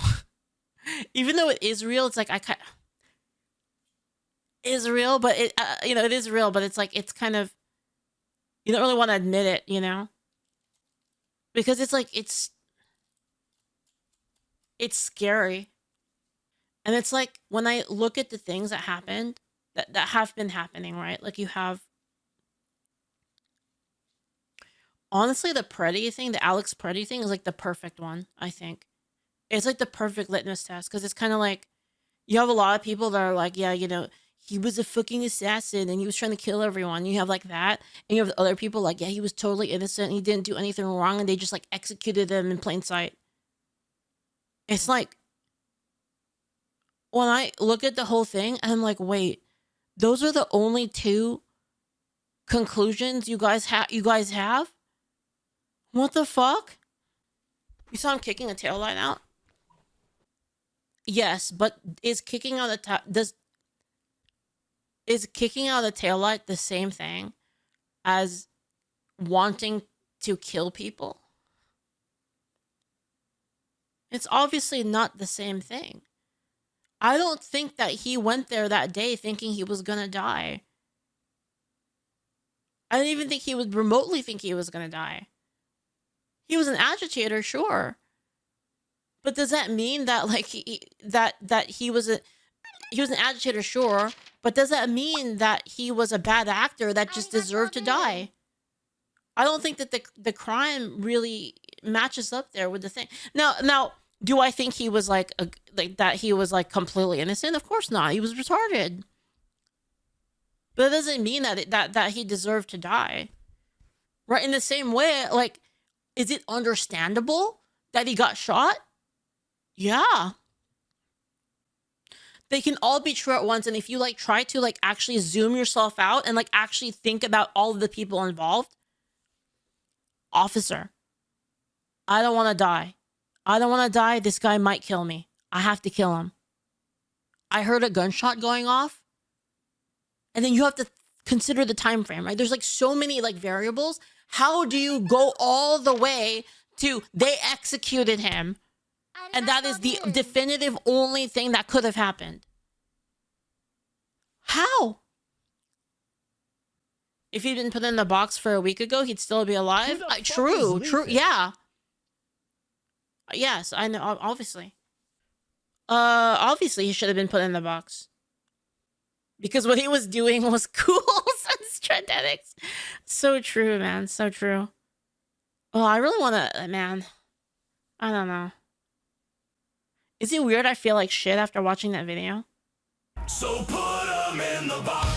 Even though it is real, it's like it is real, but it it is real, but it's like it's kind of, you don't really want to admit it, you know? Because it's like it's scary. And it's like when I look at the things that happened that have been happening, right? Like you have, honestly, the Preddy thing, the Alex Preddy thing is like the perfect one, I think. It's like the perfect litmus test because it's kind of like you have a lot of people that are like, yeah, he was a fucking assassin and he was trying to kill everyone. You have like that. And you have other people like, yeah, he was totally innocent. And he didn't do anything wrong. And they just like executed him in plain sight. It's like, when I look at the whole thing, I'm like, wait, those are the only two conclusions you guys have? What the fuck? You saw him kicking a tail light out? Yes, but is kicking out is kicking out a tail light the same thing as wanting to kill people? It's obviously not the same thing. I don't think that he went there that day thinking he was gonna die. I didn't even think he would remotely think he was gonna die. He was an agitator, sure. But does that mean that like he was an agitator, sure, but does that mean that he was a bad actor that just deserved to die? I don't think that the crime really matches up there with the thing. Now, do I think he was like that he was like completely innocent? Of course not. He was retarded. But it doesn't mean that he deserved to die. Right? In the same way, like, is it understandable that he got shot? Yeah. They can all be true at once. And if you like try to like actually zoom yourself out and like actually think about all of the people involved, officer, I don't want to die. I don't want to die. This guy might kill me. I have to kill him. I heard a gunshot going off. And then you have to consider the time frame, right? There's like so many like variables. How do you go all the way to they executed him? And that is the definitive only thing that could have happened. How? If he'd been put in the box for a week ago, he'd still be alive? True, yeah. Yes, I know, obviously. Obviously he should have been put in the box. Because what he was doing was cool. Strategics. So true, man. So true. Oh, I really want to, man. I don't know. Is it weird I feel like shit after watching that video? So put 'em in the box.